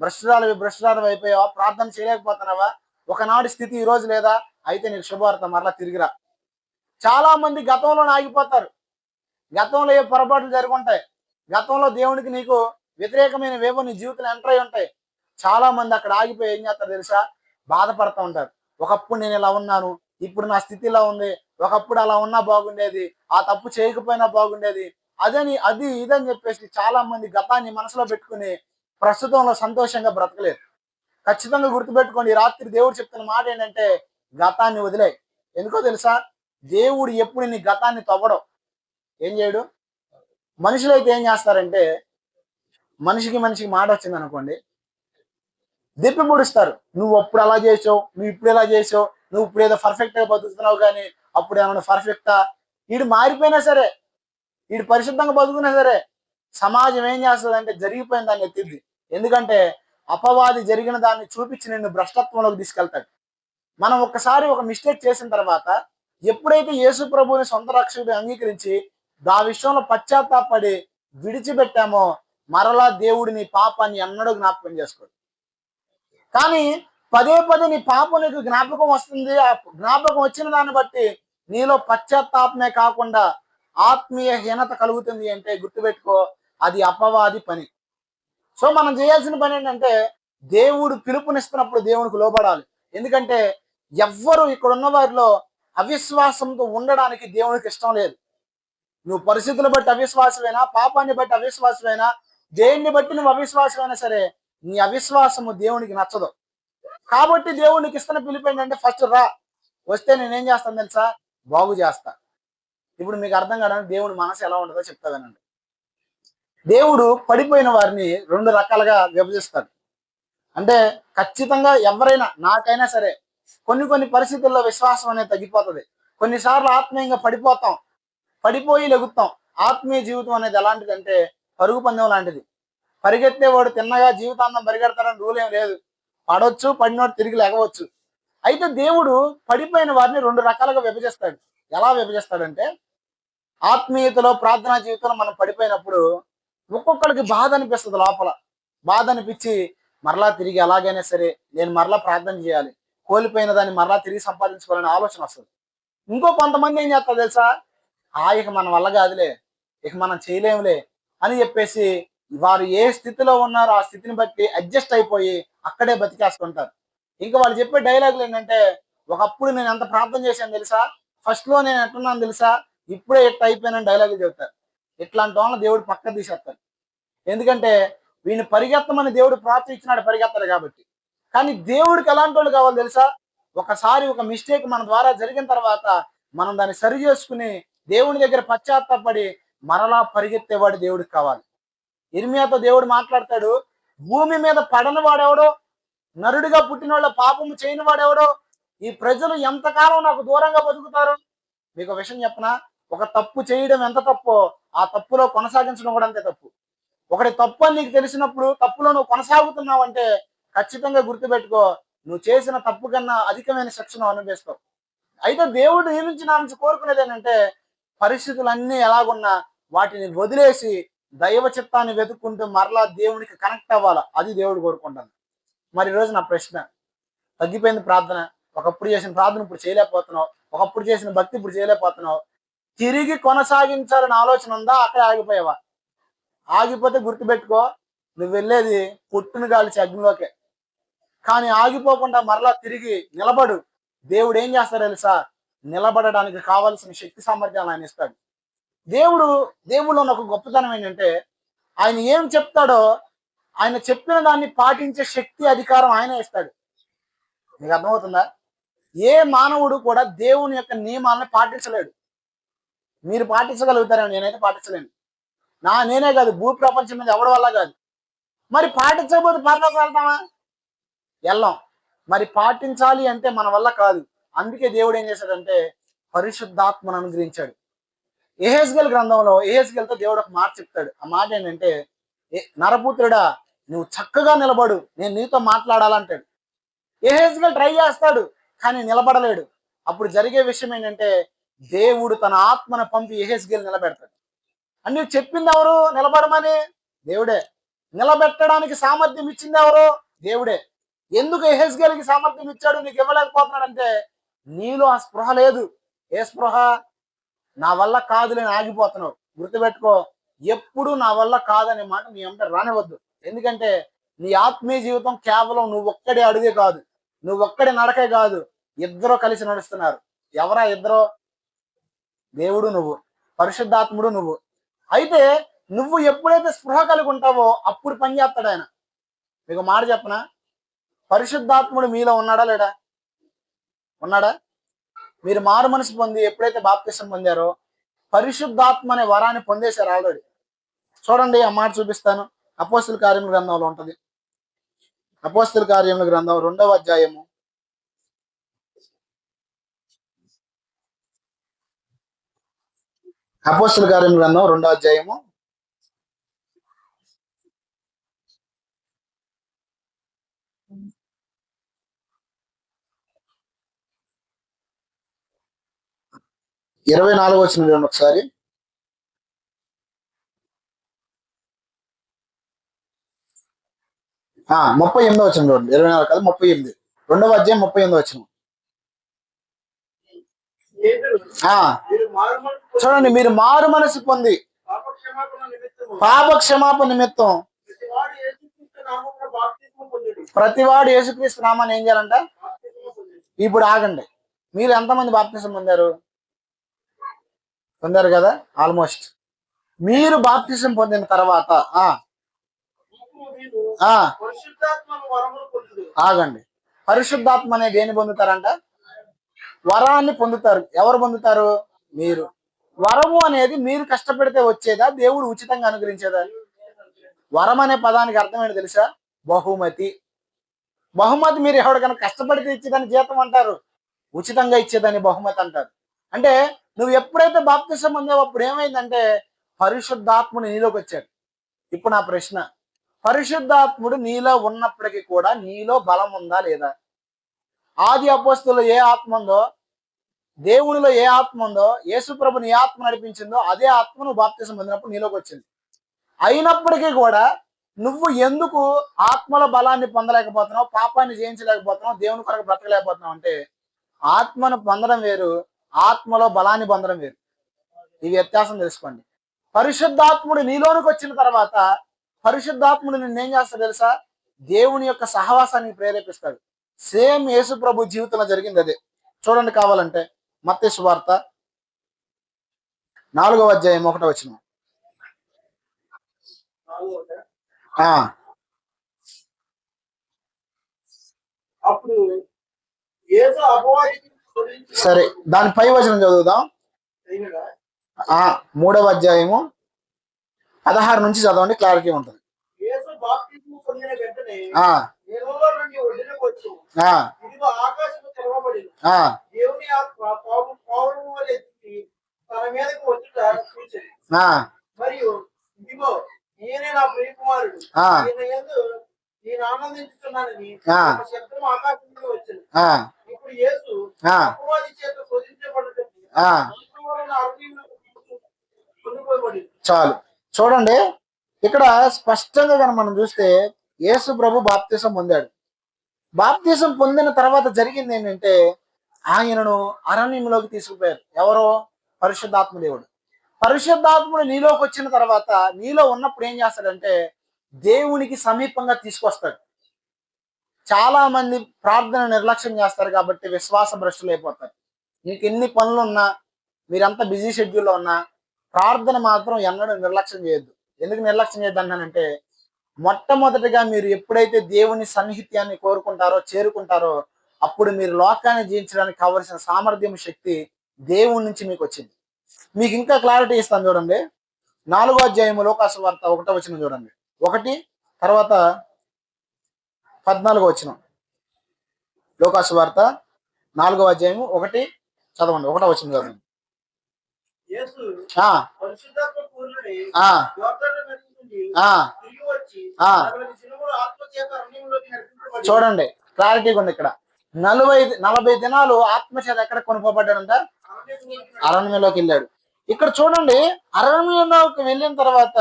భ్రష్టురాలు అయిపోయావా? ప్రార్థన చేయలేకపోతున్నావా? ఒకనాటి స్థితి ఈ రోజు లేదా? అయితే నీకు శుభవార్త, మరలా తిరిగిరా. చాలా మంది గతంలో ఆగిపోతారు. గతంలో ఏ పొరపాట్లు జరుగుంటాయి, గతంలో దేవునికి నీకు వ్యతిరేకమైన వేవో నీ జీవితంలో ఎంటర్ అయి ఉంటాయి. చాలా మంది అక్కడ ఆగిపోయి ఏం చేస్తారు తెలుసా? బాధపడుతూ ఉంటారు. ఒకప్పుడు నేను ఇలా ఉన్నాను, ఇప్పుడు నా స్థితి ఇలా ఉంది, ఒకప్పుడు అలా ఉన్నా బాగుండేది, ఆ తప్పు చేయకపోయినా బాగుండేది, అది ఇదని చెప్పేసి చాలా మంది గతాన్ని మనసులో పెట్టుకుని ప్రస్తుతంలో సంతోషంగా బ్రతకలేదు. ఖచ్చితంగా గుర్తుపెట్టుకోండి, రాత్రి దేవుడు చెప్తున్న మాట ఏంటంటే గతాన్ని వదిలే. ఎందుకో తెలుసా? దేవుడు ఎప్పుడు నీ గతాన్ని తవ్వడం ఏం చేయడు. మనుషులు అయితే ఏం చేస్తారంటే, మనిషికి మాట వచ్చింది అనుకోండి, దిప్పి పొడుస్తారు. నువ్వు అప్పుడు అలా చేసావు, నువ్వు ఇప్పుడు ఎలా చేసావు, నువ్వు ఇప్పుడు ఏదో పర్ఫెక్ట్ గా బతుకుతున్నావు, కానీ అప్పుడు ఏమన్నా పర్ఫెక్టా? వీడు మారిపోయినా సరే, వీడు పరిశుద్ధంగా బతుకున్నా సరే, సమాజం ఏం చేస్తుంది అంటే జరిగిపోయిన దాన్ని ఎత్తిద్ది. ఎందుకంటే అపవాది జరిగిన దాన్ని చూపించి నిన్ను భ్రష్టత్వంలోకి తీసుకెళ్తాడు. మనం ఒక్కసారి ఒక మిస్టేక్ చేసిన తర్వాత, ఎప్పుడైతే యేసు ప్రభువుని సొంత రక్షకుడు అంగీకరించి ఆ విషయంలో పశ్చాత్తాపడి విడిచిపెట్టామో, మరలా దేవుడు నీ పాపాన్ని ఎన్నడూ జ్ఞాపకం చేసుకోడు. కానీ పదే నీ పాపం నీకు జ్ఞాపకం వస్తుంది. ఆ జ్ఞాపకం వచ్చిన దాన్ని బట్టి నీలో పశ్చాత్తాపమే కాకుండా ఆత్మీయ హీనత కలుగుతుంది అంటే గుర్తుపెట్టుకో, అది అపవాది పని. సో మనం చేయాల్సిన పని ఏంటంటే, దేవుడు పిలుపునిస్తున్నప్పుడు దేవునికి లోబడాలి. ఎందుకంటే ఎవ్వరు ఇక్కడ ఉన్న వారిలో అవిశ్వాసంతో ఉండడానికి దేవునికి ఇష్టం లేదు. నువ్వు పరిస్థితులు బట్టి అవిశ్వాసమైనా, పాపాన్ని బట్టి అవిశ్వాసమైనా, దేన్ని బట్టి నువ్వు అవిశ్వాసమైనా సరే, నీ అవిశ్వాసము దేవునికి నచ్చదు. కాబట్టి దేవునికి ఇస్తున్న పిలుపు ఏంటంటే ఫస్ట్ రా, వస్తే నేనేం చేస్తాను తెలుసా, బాగు చేస్తా. ఇప్పుడు మీకు అర్థం కావడానికి దేవుడి మనసు ఎలా ఉంటుందో చెప్తా వినండి. దేవుడు పడిపోయిన వారిని రెండు రకాలుగా విభజిస్తాడు. అంటే ఖచ్చితంగా ఎవరైనా, నాకైనా సరే కొన్ని పరిస్థితుల్లో విశ్వాసం అనేది తగ్గిపోతుంది. కొన్నిసార్లు ఆత్మీయంగా పడిపోతాం, పడిపోయి లెగుతాం. ఆత్మీయ జీవితం అనేది ఎలాంటిదంటే పరుగు పందెం లాంటిది. పరిగెత్తేవాడు తిన్నగా జీవితాంతం పరిగెడతారని రూల్ ఏం లేదు. పడవచ్చు, పడినోడు తిరిగి లేగవచ్చు. అయితే దేవుడు పడిపోయిన వారిని రెండు రకాలుగా విభజిస్తాడు. ఎలా విభజిస్తాడంటే, ఆత్మీయతలో ప్రార్థనా జీవితంలో మనం పడిపోయినప్పుడు ఒక్కొక్కరికి బాధ అనిపిస్తుంది లోపల. బాధ అనిపించి మరలా తిరిగి ఎలాగైనా సరే నేను మరలా ప్రార్థన చేయాలి, కోల్పోయిన దాన్ని మరలా తిరిగి సంపాదించుకోవాలనే ఆలోచన వస్తుంది. ఇంకో కొంతమంది ఏం చేస్తారు తెలుసా, ఇక మన వల్ల కాదులే, ఇక మనం చేయలేములే అని చెప్పేసి వారు ఏ స్థితిలో ఉన్నారో ఆ స్థితిని బట్టి అడ్జస్ట్ అయిపోయి అక్కడే బతికేస్తుంటారు. ఇంకా వాళ్ళు చెప్పే డైలాగులు ఏంటంటే, ఒకప్పుడు నేను ఎంత ప్రార్థన చేశాను తెలుసా, ఫస్ట్ లో నేను ఎట్టున్నాను తెలుసా, ఇప్పుడే ఎట్ట అయిపోయానని డైలాగులు చెబుతారు. ఇట్లాంటి వాళ్ళని దేవుడు పక్క తీసేస్తాడు. ఎందుకంటే వీడిని పరిగెత్తమని దేవుడు ప్రోత్సహించినాడు, పరిగెత్తాడు కాబట్టి. కానీ దేవుడికి ఎలాంటి వాళ్ళు కావాలి తెలుసా, ఒకసారి ఒక మిస్టేక్ మన ద్వారా జరిగిన తర్వాత మనం దాన్ని సరి చేసుకుని దేవుని దగ్గర పశ్చాత్తాపడి మరలా పరిగెత్తేవాడు దేవుడికి కావాలి. ఇర్మియాతో దేవుడు మాట్లాడతాడు, భూమి మీద పడని వాడెవడో, నరుడిగా పుట్టిన వాళ్ళ పాపము చేయని వాడెవడో, ఈ ప్రజలు ఎంతకాలం నాకు దూరంగా బతుకుతారు. మీకు విషయం చెప్పనా, ఒక తప్పు చేయడం ఎంత తప్పో ఆ తప్పులో కొనసాగించడం కూడా అంతే తప్పు. ఒకటి తప్పు అని నీకు తెలిసినప్పుడు తప్పులో నువ్వు కొనసాగుతున్నావు అంటే ఖచ్చితంగా గుర్తుపెట్టుకో, నువ్వు చేసిన తప్పు కన్నా అధికమైన శిక్షను అనుభవిస్తావు. అయితే దేవుడు నీ నుంచి కోరుకునేది ఏంటంటే, పరిస్థితులన్నీ ఎలాగున్నా వాటిని వదిలేసి దైవ చిత్తాన్ని వెతుక్కుంటూ మరలా దేవునికి కనెక్ట్ అవ్వాలా, అది దేవుడు కోరుకుంటాను. మరి ఈరోజు నా ప్రశ్న, తగ్గిపోయింది ప్రార్థన, ఒకప్పుడు చేసిన ప్రార్థన ఇప్పుడు చేయలేకపోతున్నావు, ఒకప్పుడు చేసిన భక్తి ఇప్పుడు చేయలేకపోతున్నావు, తిరిగి కొనసాగించాలని ఆలోచన ఉందా, అక్కడే ఆగిపోయావా? ఆగిపోతే గుర్తుపెట్టుకో, నువ్వు వెళ్ళేది పుట్టును గాలిచి అగ్నిలోకే. కానీ ఆగిపోకుండా మరలా తిరిగి నిలబడు. దేవుడు ఏం చేస్తాడు తెలుసా, నిలబడడానికి కావాల్సిన శక్తి సామర్థ్యాలు ఆయన ఇస్తాడు. దేవుడు ఉన్న ఒక గొప్పతనం ఏంటంటే, ఆయన ఏం చెప్తాడో ఆయన చెప్పిన దాన్ని పాటించే శక్తి అధికారం ఆయన ఇస్తాడు. మీకు అర్థమవుతుందా? ఏ మానవుడు కూడా దేవుని యొక్క నియమాలను పాటించలేడు. మీరు పాటించగలుగుతారేమో, నేనైతే పాటించలేను. నేనే కాదు, భూ ప్రపంచం మీద ఎవరి వల్ల కాదు. మరి పాటించకపోతే పరలోకం వెళ్తామా? వెళ్ళాం. మరి పాటించాలి అంటే మన వల్ల కాదు. అందుకే దేవుడు ఏం చేశాడంటే పరిశుద్ధాత్మను అనుగ్రహించాడు. యెహెజ్కేలు గ్రంథంలో యెహెజ్కేలుతో దేవుడు ఒక మాట చెప్తాడు. ఆ మాట ఏంటంటే, నరపుత్రుడా నువ్వు చక్కగా నిలబడు, నేను నీతో మాట్లాడాలంటాడు. యెహెజ్కేలు ట్రై చేస్తాడు కానీ నిలబడలేడు. అప్పుడు జరిగే విషయం ఏంటంటే, దేవుడు తన ఆత్మను పంపి యెహెజ్కేలు నిలబెడతాడు. అని నువ్వు చెప్పింది ఎవరు నిలబడమని? దేవుడే. నిలబెట్టడానికి సామర్థ్యం ఇచ్చింది ఎవరు? దేవుడే. ఎందుకు యెహెజ్కేలుకి సామర్థ్యం ఇచ్చాడు, నీకు ఇవ్వలేకపోతున్నాడంటే, నీలో ఆ స్పృహ లేదు. ఏ స్పృహ? నా వల్ల కాదులేని ఆగిపోతున్నావు. గుర్తుపెట్టుకో, ఎప్పుడు నా వల్ల కాదనే మాట నీ వెంట రానివద్దు. ఎందుకంటే నీ ఆత్మీయ జీవితం కేవలం నువ్వు ఒక్కడే అడుగే కాదు, నువ్వు ఒక్కడే నడకే కాదు, ఇద్దరు కలిసి నడుస్తున్నారు. ఎవరా ఇద్దరు? దేవుడు నువ్వు, పరిశుద్ధాత్ముడు నువ్వు. అయితే నువ్వు ఎప్పుడైతే స్పృహ కలిగి ఉంటావో అప్పుడు పని చేస్తాడు ఆయన. మీకు మాట చెప్పనా, పరిశుద్ధాత్ముడు మీలో ఉన్నాడా లేడా? ఉన్నాడా? మీరు మారు మనసు పొంది ఎప్పుడైతే బాప్తిసం పొందారో పరిశుద్ధాత్మ అనే వరాన్ని పొందేశారు ఆల్రెడీ. చూడండి, ఆ మాట చూపిస్తాను. అపోస్తుల కార్యముల గ్రంథంలో ఉంటది. అపోస్తుల కార్యముల గ్రంథం 2వ అధ్యాయము 2వ అధ్యాయము 24 వచ్చిన చూడండి ఒకసారి. 38 వచ్చిన చూడండి. 24 కాదు, 38. 2వ అధ్యాయం 38 వచ్చిన. చూడండి, మీరు మారు మనసు పొంది పాప క్షమాపణ నిమిత్తం ప్రతివాడు యేసుక్రీస్తు నామాన్ని ఏం చేయాలంట? ఇప్పుడు ఆగండి, మీరు ఎంతమంది బాప్తిసం పొందారు కదా? ఆల్మోస్ట్. మీరు బాప్తిసం పొందిన తర్వాత ఆ ఆగండి. పరిశుద్ధాత్మ అనేది దేని పొందుతారంట? వరాన్ని పొందుతారు. ఎవరు పొందుతారు? మీరు. వరము అనేది మీరు కష్టపెడితే వచ్చేదా, దేవుడు ఉచితంగా అనుగ్రహించేదా? వరం అనే పదానికి అర్థం ఏంటి తెలుసా? బహుమతి. బహుమతి మీరు ఎవరికైనా కష్టపడితే ఇచ్చేదాన్ని జీతం అంటారు, ఉచితంగా ఇచ్చేదాన్ని బహుమతి అంటారు. అంటే నువ్వు ఎప్పుడైతే బాప్తిసం పొందావో అప్పుడు ఏమైందంటే పరిశుద్ధాత్ముడు నీలోకి వచ్చాడు. ఇప్పుడు నా ప్రశ్న, పరిశుద్ధాత్ముడు నీలో ఉన్నప్పటికీ కూడా నీలో బలం ఉందా లేదా? ఆది అపోస్తులు ఏ ఆత్మ ఉందో, దేవునిలో ఏ ఆత్మ ఉందో, యేసు ప్రభుని ఏ ఆత్మ నడిపించిందో అదే ఆత్మ నువ్వు బాప్తిసం పొందినప్పుడు నీలోకి వచ్చింది. అయినప్పటికీ కూడా నువ్వు ఎందుకు ఆత్మల బలాన్ని పొందలేకపోతున్నావు, పాపాన్ని జయించలేకపోతున్నావు, దేవుని కొరకు బ్రతకలేకపోతున్నావు అంటే ఆత్మను పొందడం వేరు, ఆత్మలో బలాన్ని పొందడం వేరు. ఈ వ్యత్యాసం తెలుసుకోండి. పరిశుద్ధాత్ముడు నీలోనికి వచ్చిన తర్వాత పరిశుద్ధాత్ముడు నిన్నేం చేస్తాడు తెలుసా? దేవుని యొక్క సహవాసాన్ని ప్రేరేపిస్తాడు. సేమ్ యేసు ప్రభు జీవితంలో జరిగింది అదే. చూడండి కావాలంటే మత్తయి సువార్త 4వ అధ్యాయం 1వ వచనం. సరే, దాని పై వచనం చదువుదాం. 3వ అధ్యాయము 16 నుంచి చదవండి, క్లారిటీ ఉంటుంది. మరియు ఇదిగో ఈయనే నా ప్రియ కుమారుడు, ఈయన యందు నేను ఆనందించుచున్నానని శబ్దం ఆకాశం నుండి వచ్చింది. ఇప్పుడు యేసు అపవాది చేత శోధించబడుతుంది. చాలు చూడండి, ఇక్కడ స్పష్టంగా కనుక మనం చూస్తే యేసు ప్రభు బాప్తిసం పొందాడు. బాప్తిసం పొందిన తర్వాత జరిగింది ఏంటంటే ఆయనను అరణ్యంలోకి తీసుకుపోయారు. ఎవరో? పరిశుద్ధాత్మ దేవుడు. పరిశుద్ధాత్ముడు నీలోకి వచ్చిన తర్వాత నీలో ఉన్నప్పుడు ఏం చేస్తాడంటే దేవునికి సమీపంగా తీసుకొస్తాడు. చాలా మంది ప్రార్థన నిర్లక్ష్యం చేస్తారు కాబట్టి విశ్వాస భ్రష్టులు అయిపోతారు. మీకు ఎన్ని పనులు ఉన్నా, మీరంతా బిజీ షెడ్యూల్లో ఉన్నా ప్రార్థన మాత్రం ఎన్నడూ నిర్లక్ష్యం చేయొద్దు. ఎందుకు నిర్లక్ష్యం చేయొద్దు అన్నానంటే మొట్టమొదటిగా మీరు ఎప్పుడైతే దేవుని సన్నిహిత్యాన్ని కోరుకుంటారో, చేరుకుంటారో అప్పుడు మీరు లోకాన్ని జయించడానికి కావలసిన సామర్థ్యం, శక్తి దేవుడి నుంచి మీకు వచ్చింది. మీకు ఇంకా క్లారిటీ ఇస్తాను చూడండి. 4వ అధ్యాయము లోకాసు వార్త 1వ వచనం చూడండి. 1 తర్వాత 14వ వచనం. లోకాసు వార్త 4వ అధ్యాయము 1 చదవండి, 1వ వచనం చదవండి. చూడండి క్లారిటీగా ఉంది ఇక్కడ. 40 దినాలు ఆత్మచేత ఎక్కడ కొనుక్కోబడ్డాడంట? అరణ్యంలోకి వెళ్ళాడు. ఇక్కడ చూడండి, అరణ్యంలోకి వెళ్ళిన తర్వాత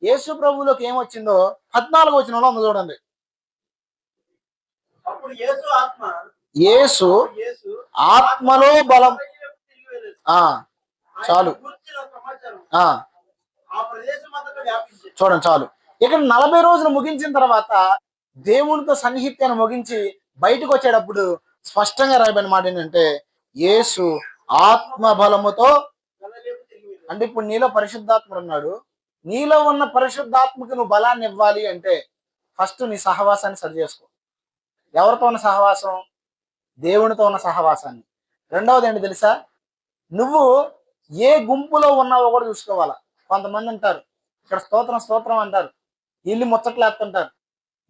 యేసు ప్రభువులోకి ఏమొచ్చిందో 14వ వచనంలో ఉంది చూడండి. యేసు ఆత్మలో బలం. చాలు చూడండి, చాలు. ఇక్కడ 40 రోజులు ముగించిన తర్వాత దేవునితో సన్నిహిత్యాన్ని ముగించి బయటకు వచ్చేటప్పుడు స్పష్టంగా రాయబడిన మాట ఏంటంటే యేసు ఆత్మ బలముతో. అంటే ఇప్పుడు నీలో పరిశుద్ధాత్ముడు ఉన్నాడు. నీలో ఉన్న పరిశుద్ధాత్మకు నువ్వు బలాన్ని ఇవ్వాలి అంటే ఫస్ట్ నీ సహవాసాన్ని సరి చేసుకో. ఎవరితో ఉన్న సహవాసం? దేవునితో ఉన్న సహవాసాన్ని. రెండవది ఏంటి తెలుసా? నువ్వు ఏ గుంపులో ఉన్నావో కూడా చూసుకోవాలా. కొంతమంది అంటారు ఇక్కడ స్తోత్రం స్తోత్రం అంటారు, ఇల్లు ముచ్చట్లు వేస్తుంటారు,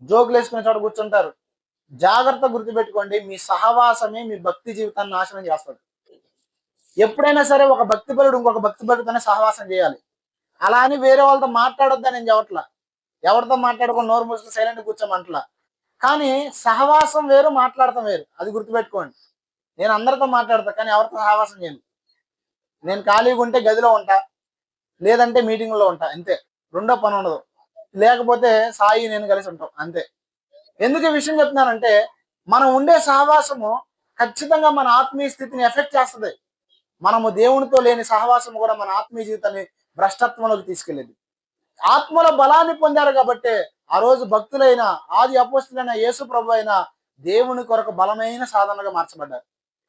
జోకులు వేసుకునే చోట కూర్చుంటారు. జాగ్రత్త గుర్తుపెట్టుకోండి, మీ సహవాసమే మీ భక్తి జీవితాన్ని నాశనం చేస్తుంది. ఎప్పుడైనా సరే ఒక భక్తిపరుడు ఇంకొక భక్తిపరుడితోనే సహవాసం చేయాలి. అలా అని వేరే వాళ్ళతో మాట్లాడొద్దని నేను చెప్పట్లా, ఎవరితో మాట్లాడుకుని నోరు మూసుకుని సైలెంట్ కూర్చోమంటలా. కానీ సహవాసం వేరు, మాట్లాడటం వేరు, అది గుర్తుపెట్టుకోండి. నేను అందరితో మాట్లాడతా కానీ ఎవరితో సహవాసం చేయను. నేను ఖాళీగా ఉంటే గదిలో ఉంటా, లేదంటే మీటింగ్లో ఉంటా, అంతే. రెండో పని ఉండదు. లేకపోతే సాయి నేను కలిసి ఉంటాం, అంతే. ఎందుకు ఈ విషయం చెప్తున్నానంటే మనం ఉండే సహవాసము ఖచ్చితంగా మన ఆత్మీయ స్థితిని ఎఫెక్ట్ చేస్తుంది. మనము దేవునితో లేని సహవాసం కూడా మన ఆత్మీయ జీవితాన్ని భ్రష్టత్వంలోకి తీసుకెళ్ళేది. ఆత్మలో బలాన్ని పొందారు కాబట్టి ఆ రోజు భక్తులైన ఆది అపోస్తులైన యేసు ప్రభు అయిన దేవుని కొరకు బలమైన సాధనగా మార్చబడ్డారు.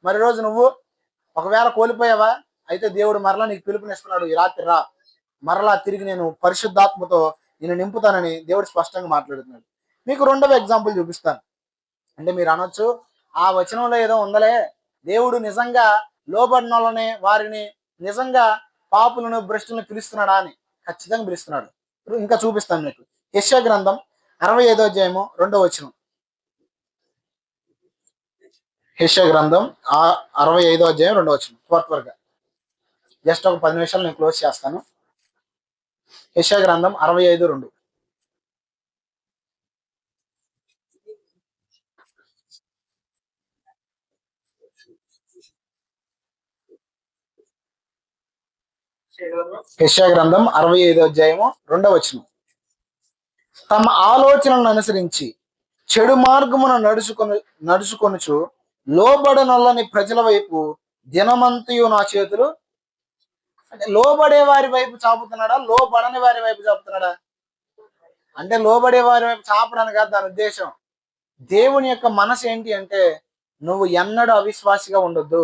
మరి రోజు నువ్వు ఒకవేళ కోల్పోయావా? అయితే దేవుడు మరలా నీకు పిలుపునిస్తున్నాడు, ఈ రాత్రి రా, మరలా తిరిగి నేను పరిశుద్ధాత్మతో నేను నింపుతానని దేవుడు స్పష్టంగా మాట్లాడుతున్నాడు. మీకు రెండవ ఎగ్జాంపుల్ చూపిస్తాను. అంటే మీరు అనొచ్చు, ఆ వచనంలో ఏదో ఉందలే, దేవుడు నిజంగా లోబడిన వాళ్ళని, వారిని నిజంగా పాపులను భ్రష్టులను పిలుస్తున్నాడా అని. ఖచ్చితంగా పిలుస్తున్నాడు. ఇంకా చూపిస్తాను మీకు. యెషయా గ్రంథం 65వ అధ్యాయము 2వ వచనం. యెషయా గ్రంథం 65వ అధ్యాయం 2వ వచనం. త్వరగా జస్ట్ ఒక 10 నిమిషాలు నేను క్లోజ్ చేస్తాను. యెషయా గ్రంథం 65:2. యెషయా గ్రంథం 65వ అధ్యాయము 2వ వచనం. తమ ఆలోచనలను అనుసరించి చెడు మార్గమున నడుచుకొనుచు లోబడనొల్లని ప్రజల వైపు దినమంతయు నా చేతులు. అంటే లోబడే వారి వైపు చాపుతున్నాడా, లోబడని వారి వైపు చాపుతున్నాడా? అంటే లోబడే వారి వైపు చాపడానికి కాదు దాని ఉద్దేశం. దేవుని యొక్క మనసు ఏంటి అంటే, నువ్వు ఎన్నడూ అవిశ్వాసిగా ఉండొద్దు,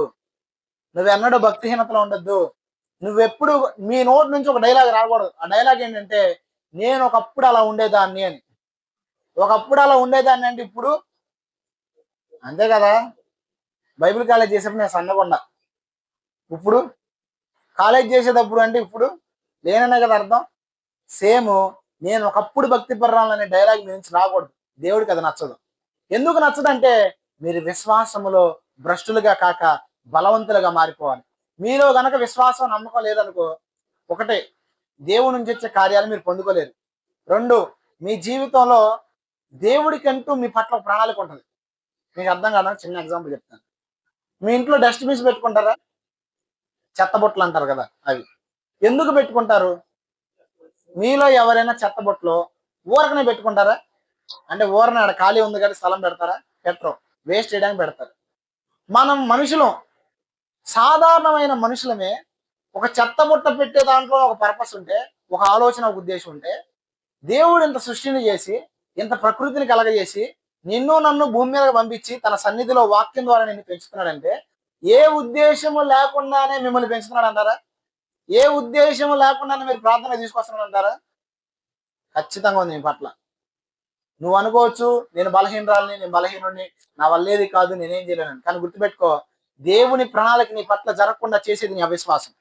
నువ్వు ఎన్నడూ భక్తిహీనతలో ఉండొద్దు. నువ్వెప్పుడు మీ నోటి నుంచి ఒక డైలాగ్ రాకూడదు. ఆ డైలాగ్ ఏంటంటే, నేను ఒకప్పుడు అలా ఉండేదాన్ని అని. ఒకప్పుడు అలా ఉండేదాన్ని అంటే ఇప్పుడు అంతే కదా. బైబిల్ కాలేజ్ చేసేప్పుడు నేను సన్నగుండా, ఇప్పుడు కాలేజ్ చేసేటప్పుడు అంటే ఇప్పుడు లేననే కదా అర్థం. సేమ్ నేను ఒకప్పుడు భక్తి పర్రాలనే డైలాగ్ మీ నుంచి రాకూడదు. దేవుడికి అది నచ్చదు. ఎందుకు నచ్చదంటే, మీరు విశ్వాసములో భ్రష్టులుగా కాక బలవంతులుగా మారిపోవాలి. మీలో గనక విశ్వాసం నమ్మకం లేదనుకో, ఒకటే, దేవుడి నుంచి వచ్చే కార్యాలు మీరు పొందుకోలేరు. రెండు, మీ జీవితంలో దేవుడికంటూ మీ పట్ల ప్రణాళిక ఉంటుంది. మీకు అర్థం కాదని చిన్న ఎగ్జాంపుల్ చెప్తాను. మీ ఇంట్లో డస్ట్బిన్స్ పెట్టుకుంటారా? చెత్తబుట్టలు అంటారు కదా అవి. ఎందుకు పెట్టుకుంటారు? మీలో ఎవరైనా చెత్తబుట్టలో ఊరకనే పెట్టుకుంటారా? అంటే ఊరన ఆడ ఖాళీ ఉంది కానీ స్థలం పెడతారా? పెట్టరు. వేస్ట్ చేయడానికి పెడతారు. మనం మనుషులం, సాధారణమైన మనుషులమే. ఒక చెత్తబుట్ట పెట్టే దాంట్లో ఒక పర్పస్ ఉంటే, ఒక ఆలోచన, ఒక ఉద్దేశం ఉంటే, దేవుడు ఇంత సృష్టిని చేసి, ఇంత ప్రకృతిని కలగజేసి, నిన్ను నన్ను భూమి మీద పంపించి తన సన్నిధిలో వాక్యం ద్వారా నిన్ను పెంచుతున్నాడంటే, ఏ ఉద్దేశము లేకుండానే మిమ్మల్ని పెంచుతున్నాడు అంటారా? ఏ ఉద్దేశము లేకుండానే మీరు ప్రార్థన తీసుకొస్తున్నాడు అంటారా? ఖచ్చితంగా ఉంది మీ పట్ల. నువ్వు అనుకోవచ్చు, నేను బలహీనరాలని, నేను బలహీనుడిని, నా వల్లేది కాదు, నేనేం చేయలేను. కానీ గుర్తుపెట్టుకో, దేవుని ప్రణాళిక నీ పట్ల జరగకుండా చేసేది నీ అవిశ్వాసం.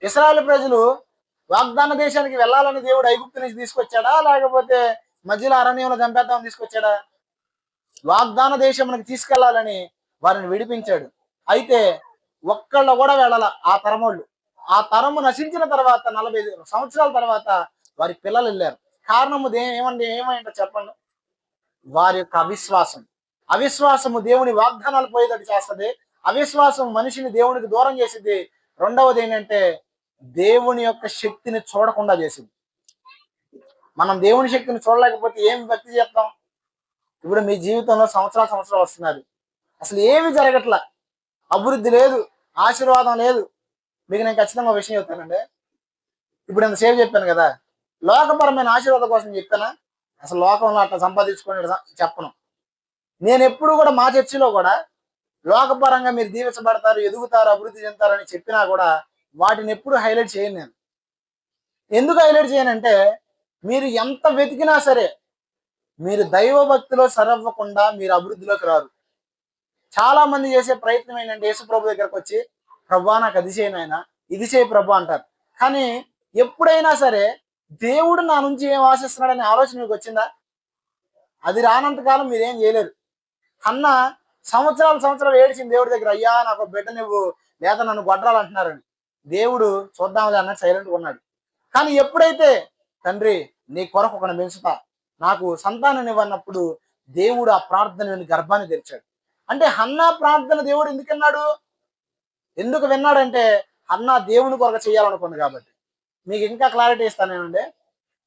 ఇశ్రాయేలు ప్రజలు వాగ్దాన దేశానికి వెళ్ళాలని దేవుడు ఐగుప్తు నుంచి తీసుకొచ్చాడా, లేకపోతే మధ్యలో అరణ్యంలో చంపేద్దామని తీసుకొచ్చాడా? వాగ్దాన దేశంకి తీసుకెళ్లాలని వారిని విడిపించాడు. అయితే ఒక్కళ్ళు కూడా వెళ్ళాల ఆ తరమోళ్ళు. ఆ తరము నశించిన తర్వాత 40 సంవత్సరాల తర్వాత వారి పిల్లలు వెళ్ళారు. కారణము ఏమైందో చెప్పండి? వారి యొక్క అవిశ్వాసం. అవిశ్వాసము దేవుని వాగ్దానాలు పోయేటట్టు చేస్తుంది. అవిశ్వాసం మనిషిని దేవునికి దూరం చేసింది. రెండవది ఏంటంటే, దేవుని యొక్క శక్తిని చూడకుండా చేసింది. మనం దేవుని శక్తిని చూడలేకపోతే ఏం భక్తి చేస్తాం? ఇప్పుడు మీ జీవితంలో సంవత్సరాలు వస్తున్నారు, అసలు ఏమి జరగట్లా, అభివృద్ధి లేదు, ఆశీర్వాదం లేదు. మీకు నేను ఖచ్చితంగా ఒక విషయం చెప్తానండి. ఇప్పుడు నేను సేవ్ చెప్పాను కదా, లోకపరమైన ఆశీర్వాదం కోసం చెప్తానా? అసలు లోకంలో అట్లా సంపాదించుకొని చెప్పను. నేను ఎప్పుడు కూడా మా చర్చిలో కూడా లోకపరంగా మీరు దీవించబడతారు, ఎదుగుతారు, అభివృద్ధి చెందుతారని చెప్పినా కూడా వాటిని ఎప్పుడు హైలైట్ చేయను నేను. ఎందుకు హైలైట్ చేయనంటే, మీరు ఎంత వెతికినా సరే మీరు దైవభక్తిలో సరవ్వకుండా మీరు అభివృద్ధిలోకి రారు. చాలా మంది చేసే ప్రయత్నం ఏంటంటే, యేసు ప్రభు దగ్గరకు వచ్చి, ప్రభా నాకు అది చేయను, ఆయన ఇది చేయి ప్రభు అంటారు. కానీ ఎప్పుడైనా సరే దేవుడు నా నుంచి ఏం ఆశిస్తున్నాడనే ఆలోచన మీకు వచ్చిందా? అది రానంతకాలం మీరేం చేయలేరు. అన్న సంవత్సరాలు ఏడ్చింది దేవుడి దగ్గర, అయ్యా నాకు బిడ్డ నువ్వు, లేదా నన్ను గొడ్రాలు అంటున్నారని. దేవుడు చూద్దాంలే అన్నట్టు సైలెంట్గా ఉన్నాడు. కానీ ఎప్పుడైతే తండ్రి నీ కొరకు ఒకరిని పెంచుతా, నాకు సంతానం ఇవ్వన్నప్పుడు దేవుడు ఆ ప్రార్థన విని గర్భాన్ని తెరిచాడు. అంటే హన్నా ప్రార్థన దేవుడు ఎందుకు విన్నాడంటే, హన్నా దేవుని కొరకు చేయాలనుకుంది కాబట్టి. మీకు ఇంకా క్లారిటీ ఇస్తానేనండి.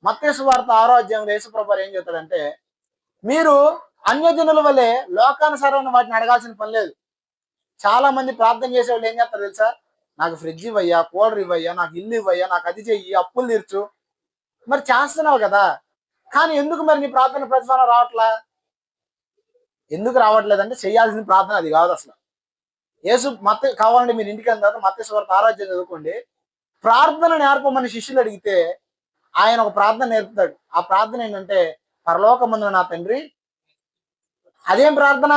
మత్తయి సువార్త 6వ అధ్యాయంలో యేసుప్రభువు ఏం చెప్తాడంటే, మీరు అన్యజనుల వల్లే లోకానుసారమైన వాటిని అడగాల్సిన పని లేదు. చాలా మంది ప్రార్థన చేసేవాళ్ళు ఏం చేస్తారు తెలుసా? నాకు ఫ్రిడ్జ్ ఇవ్వయ్యా, కూలర్ ఇవ్వయ్యా, నాకు ఇల్లు ఇవ్వయ్యా, నాకు అది చెయ్యి, అప్పులు తీర్చు. మరి చేస్తున్నావు కదా, కానీ ఎందుకు మరి నీ ప్రార్థన ప్రతిఫలం రావట్లా? ఎందుకు రావట్లేదంటే, చేయాల్సిన ప్రార్థన అది కాదు అసలు. కావాలంటే మీరు ఇంటికి వెళ్ళిన తర్వాత మత్తయి సువార్త 6వ అధ్యాయం చదువుకోండి. ప్రార్థన నేర్పమని శిష్యులు అడిగితే ఆయన ఒక ప్రార్థన నేర్పుతాడు. ఆ ప్రార్థన ఏంటంటే, పరలోకమందున నా తండ్రి. అదేం ప్రార్థన?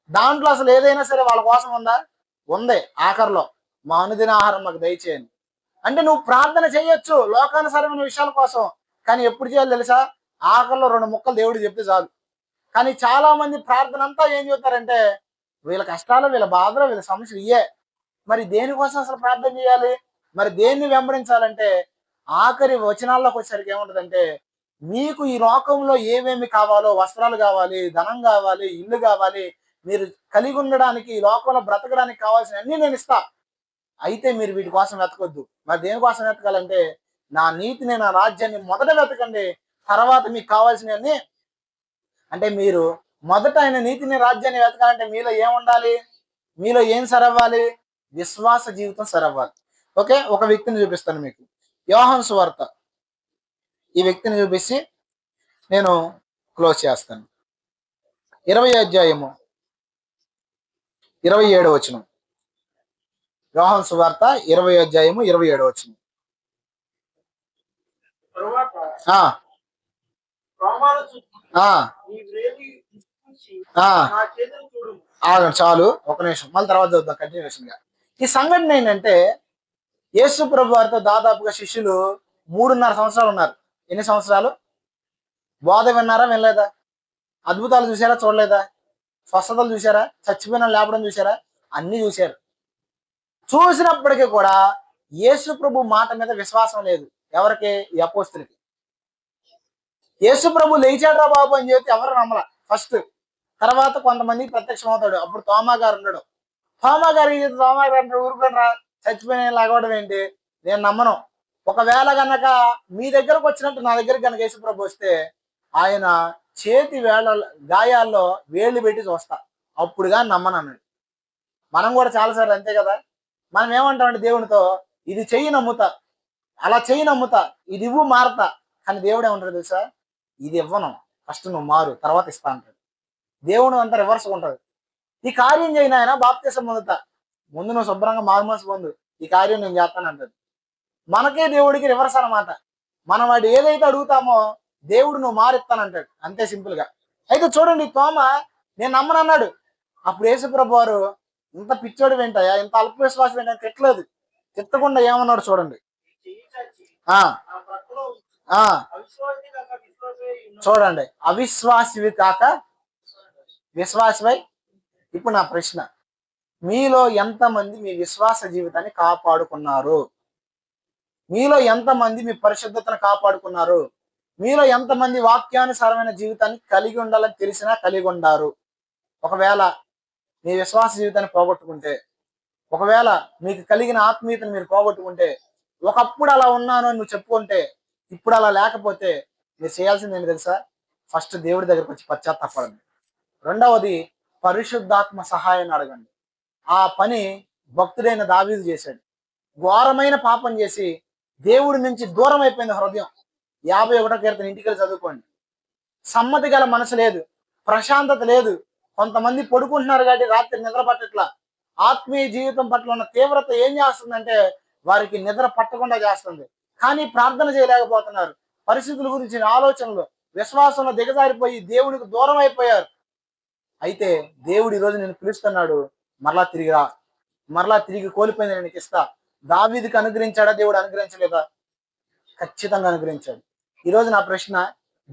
దాంట్లో అసలు ఏదైనా సరే వాళ్ళ కోసం ఉందా? ఉంది. ఆఖరిలో మా అనుదిన ఆహారం మాకు దయచేయండి. అంటే నువ్వు ప్రార్థన చేయొచ్చు లోకానుసారమైన విషయాల కోసం, కానీ ఎప్పుడు చేయాలి తెలుసా? ఆఖరిలో 2 ముక్కలు దేవుడికి చెప్తే చాలు. కానీ చాలా మంది ప్రార్థన అంతా ఏం చెప్తారంటే వీళ్ళ కష్టాలు, వీళ్ళ బాధలు, వీళ్ళ సమస్యలు ఇయే. మరి దేనికోసం అసలు ప్రార్థన చేయాలి? మరి దేన్ని వెంబడించాలంటే ఆఖరి వచనాల్లోకి వచ్చేసరికి ఏముంటదంటే, మీకు ఈ లోకంలో ఏమేమి కావాలో, వస్త్రాలు కావాలి, ధనం కావాలి, ఇల్లు కావాలి, మీరు కలిగి ఉండడానికి, ఈ లోకంలో బ్రతకడానికి కావాల్సిన అన్ని నేను ఇస్తా. అయితే మీరు వీటి కోసం వెతకొద్దు. మరి దేనికోసం వెతకాలంటే నా నీతిని, నా రాజ్యాన్ని మొదట వెతకండి. తర్వాత మీకు కావాల్సినవన్నీ. అంటే మీరు మొదట ఆయన నీతిని, రాజ్యాన్ని వెతకాలంటే మీలో ఏముండాలి? మీలో ఏం సరవ్వాలి? విశ్వాస జీవితం సరవ్వాలి. ఓకే, ఒక వ్యక్తిని చూపిస్తాను మీకు. యోహాను సువార్త. ఈ వ్యక్తిని చూపించి నేను క్లోజ్ చేస్తాను. 20వ అధ్యాయము 27వ వచనం. యోహాను సువార్త 20వ అధ్యాయము 27వ వచనం. ఆ ఆ ఆగండి చాలు, ఒక నిమిషం, మళ్ళీ తర్వాత చూద్దాం కంటిన్యూషన్ గా. ఈ సంఘటన ఏంటంటే యేసు ప్రభు వారితో దాదాపుగా శిష్యులు 3.5 సంవత్సరాలు ఉన్నారు. ఎన్ని సంవత్సరాలు? బోధ విన్నారా, వినలేదా? అద్భుతాలు చూసారా, చూడలేదా? స్వస్థతలు చూసారా? చచ్చిపోయిన లేపడం చూసారా? అన్ని చూశారు. చూసినప్పటికీ కూడా యేసు ప్రభు మాట మీద విశ్వాసం లేదు. ఎవరికి? ఈ అపోస్తులకి. యేసు ప్రభు లేచాడ్రా బాబు అని చెప్పి ఎవరు నమ్మల ఫస్ట్. తర్వాత కొంతమందికి ప్రత్యక్షం అవుతాడు. అప్పుడు తోమా గారు ఉన్నాడు. తోమా గారు ఊరుకుని చచ్చిపోయిన లాగవడం ఏంటి? నేను నమ్మను. ఒకవేళ గనక మీ దగ్గరకు వచ్చినట్టు నా దగ్గరికి కనుక యేసు ప్రభు వస్తే ఆయన చేతి గాయాల్లో వేళ్ళు పెట్టి చూస్తా, అప్పుడుగా నమ్మను అన్నాడు. మనం కూడా చాలాసార్లు అంతే కదా. మనం ఏమంటామంటే దేవునితో, ఇది చెయ్యి నమ్ముతా, అలా చెయ్యి నమ్ముతా, ఇది ఇవ్వు మారతా. కానీ దేవుడు ఏమంటాడు తెలుసా? ఇది ఇవ్వను, ఫస్ట్ నువ్వు మారు, తర్వాత ఇస్తా అంటాడు. దేవుడు అంతా రివర్స్ ఉంటుంది. ఈ కార్యం చేయను ఆయన బాప్తిసం పొందుతా, ముందు నువ్వు శుభ్రంగా మారుమనసు పొందు, ఈ కార్యం నేను చేస్తాను అంటాడు. మనకే దేవుడికి రివర్స్ అన్నమాట. మనం వాడు ఏదైతే అడుగుతామో దేవుడు నువ్వు మారిస్తానంటాడు. అంతే సింపుల్ గా. అయితే చూడండి, తోమ నేను నమ్మనన్నాడు. అప్పుడు యేసుప్రభు వారు ఇంత పిచ్చోడు వెంటయా, ఇంత అల్ప విశ్వాసం ఏంటని తిట్టలేదు. తిట్టకుండా ఏమన్నాడు చూడండి. ఆ ఆ చూడండి, అవిశ్వాసివి కాక విశ్వాసివై. ఇప్పుడు నా ప్రశ్న, మీలో ఎంతమంది మీ విశ్వాస జీవితాన్ని కాపాడుకున్నారు? మీలో ఎంతమంది మీ పరిశుద్ధతను కాపాడుకున్నారు? మీలో ఎంతమంది వాక్యానుసారమైన జీవితాన్ని కలిగి ఉండాలని తెలిసినా కలిగి ఉండారు? ఒకవేళ మీ విశ్వాస జీవితాన్ని పోగొట్టుకుంటే, ఒకవేళ మీకు కలిగిన ఆత్మీయతను మీరు పోగొట్టుకుంటే, ఒకప్పుడు అలా ఉన్నాను అని నువ్వు చెప్పుకుంటే, ఇప్పుడు అలా లేకపోతే మీరు చేయాల్సింది ఏంటి తెలుసా? ఫస్ట్ దేవుడి దగ్గరకు వచ్చి పశ్చాత్తాపడండి. రెండవది పరిశుద్ధాత్మ సహాయాన్ని అడగండి. ఆ పని భక్తుడైన దావీదు చేశాడు. ఘోరమైన పాపం చేసి దేవుడి నుంచి దూరం అయిపోయింది హృదయం. 51వ కీర్తన ఇంటికి వెళ్ళి చదువుకోండి. సమ్మతి గల మనసు లేదు, ప్రశాంతత లేదు. కొంతమంది పడుకుంటున్నారు కాబట్టి రాత్రి నిద్ర పట్టట్లా. ఆత్మీయ జీవితం పట్ల ఉన్న తీవ్రత ఏం చేస్తుందంటే వారికి నిద్ర పట్టకుండా చేస్తుంది. కానీ ప్రార్థన చేయలేకపోతున్నారు. పరిస్థితుల గురించి ఆలోచనలు, విశ్వాసంలో దిగజారిపోయి దేవునికి దూరం అయిపోయారు. అయితే దేవుడు ఈరోజు నేను పిలుస్తున్నాడు, మరలా తిరిగి రా, మరలా తిరిగి కోల్పోయింది నేను ఇస్తా. దావీదుకి అనుగ్రహించాడా దేవుడు? అనుగ్రహించలేదా? ఖచ్చితంగా అనుగ్రహించాడు. ఈరోజు నా ప్రశ్న,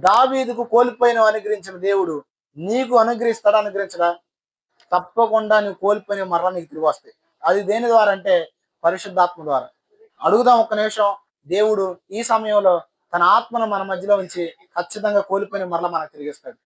దావీదుకు కోల్పోయిన అనుగ్రహించిన దేవుడు నీకు అనుగ్రహిస్తాడా, అనుగ్రహించడా? తప్పకుండా నువ్వు కోల్పోయిన మరలా నీకు తిరిగి వస్తాయి. అది దేని ద్వారా అంటే పరిశుద్ధాత్మ ద్వారా. అడుగుదాం ఒక్క నిమిషం. దేవుడు ఈ సమయంలో తన ఆత్మను మన మధ్యలో ఉంచి ఖచ్చితంగా కోల్పోయిన మరలా మనకు తిరిగిస్తాడు.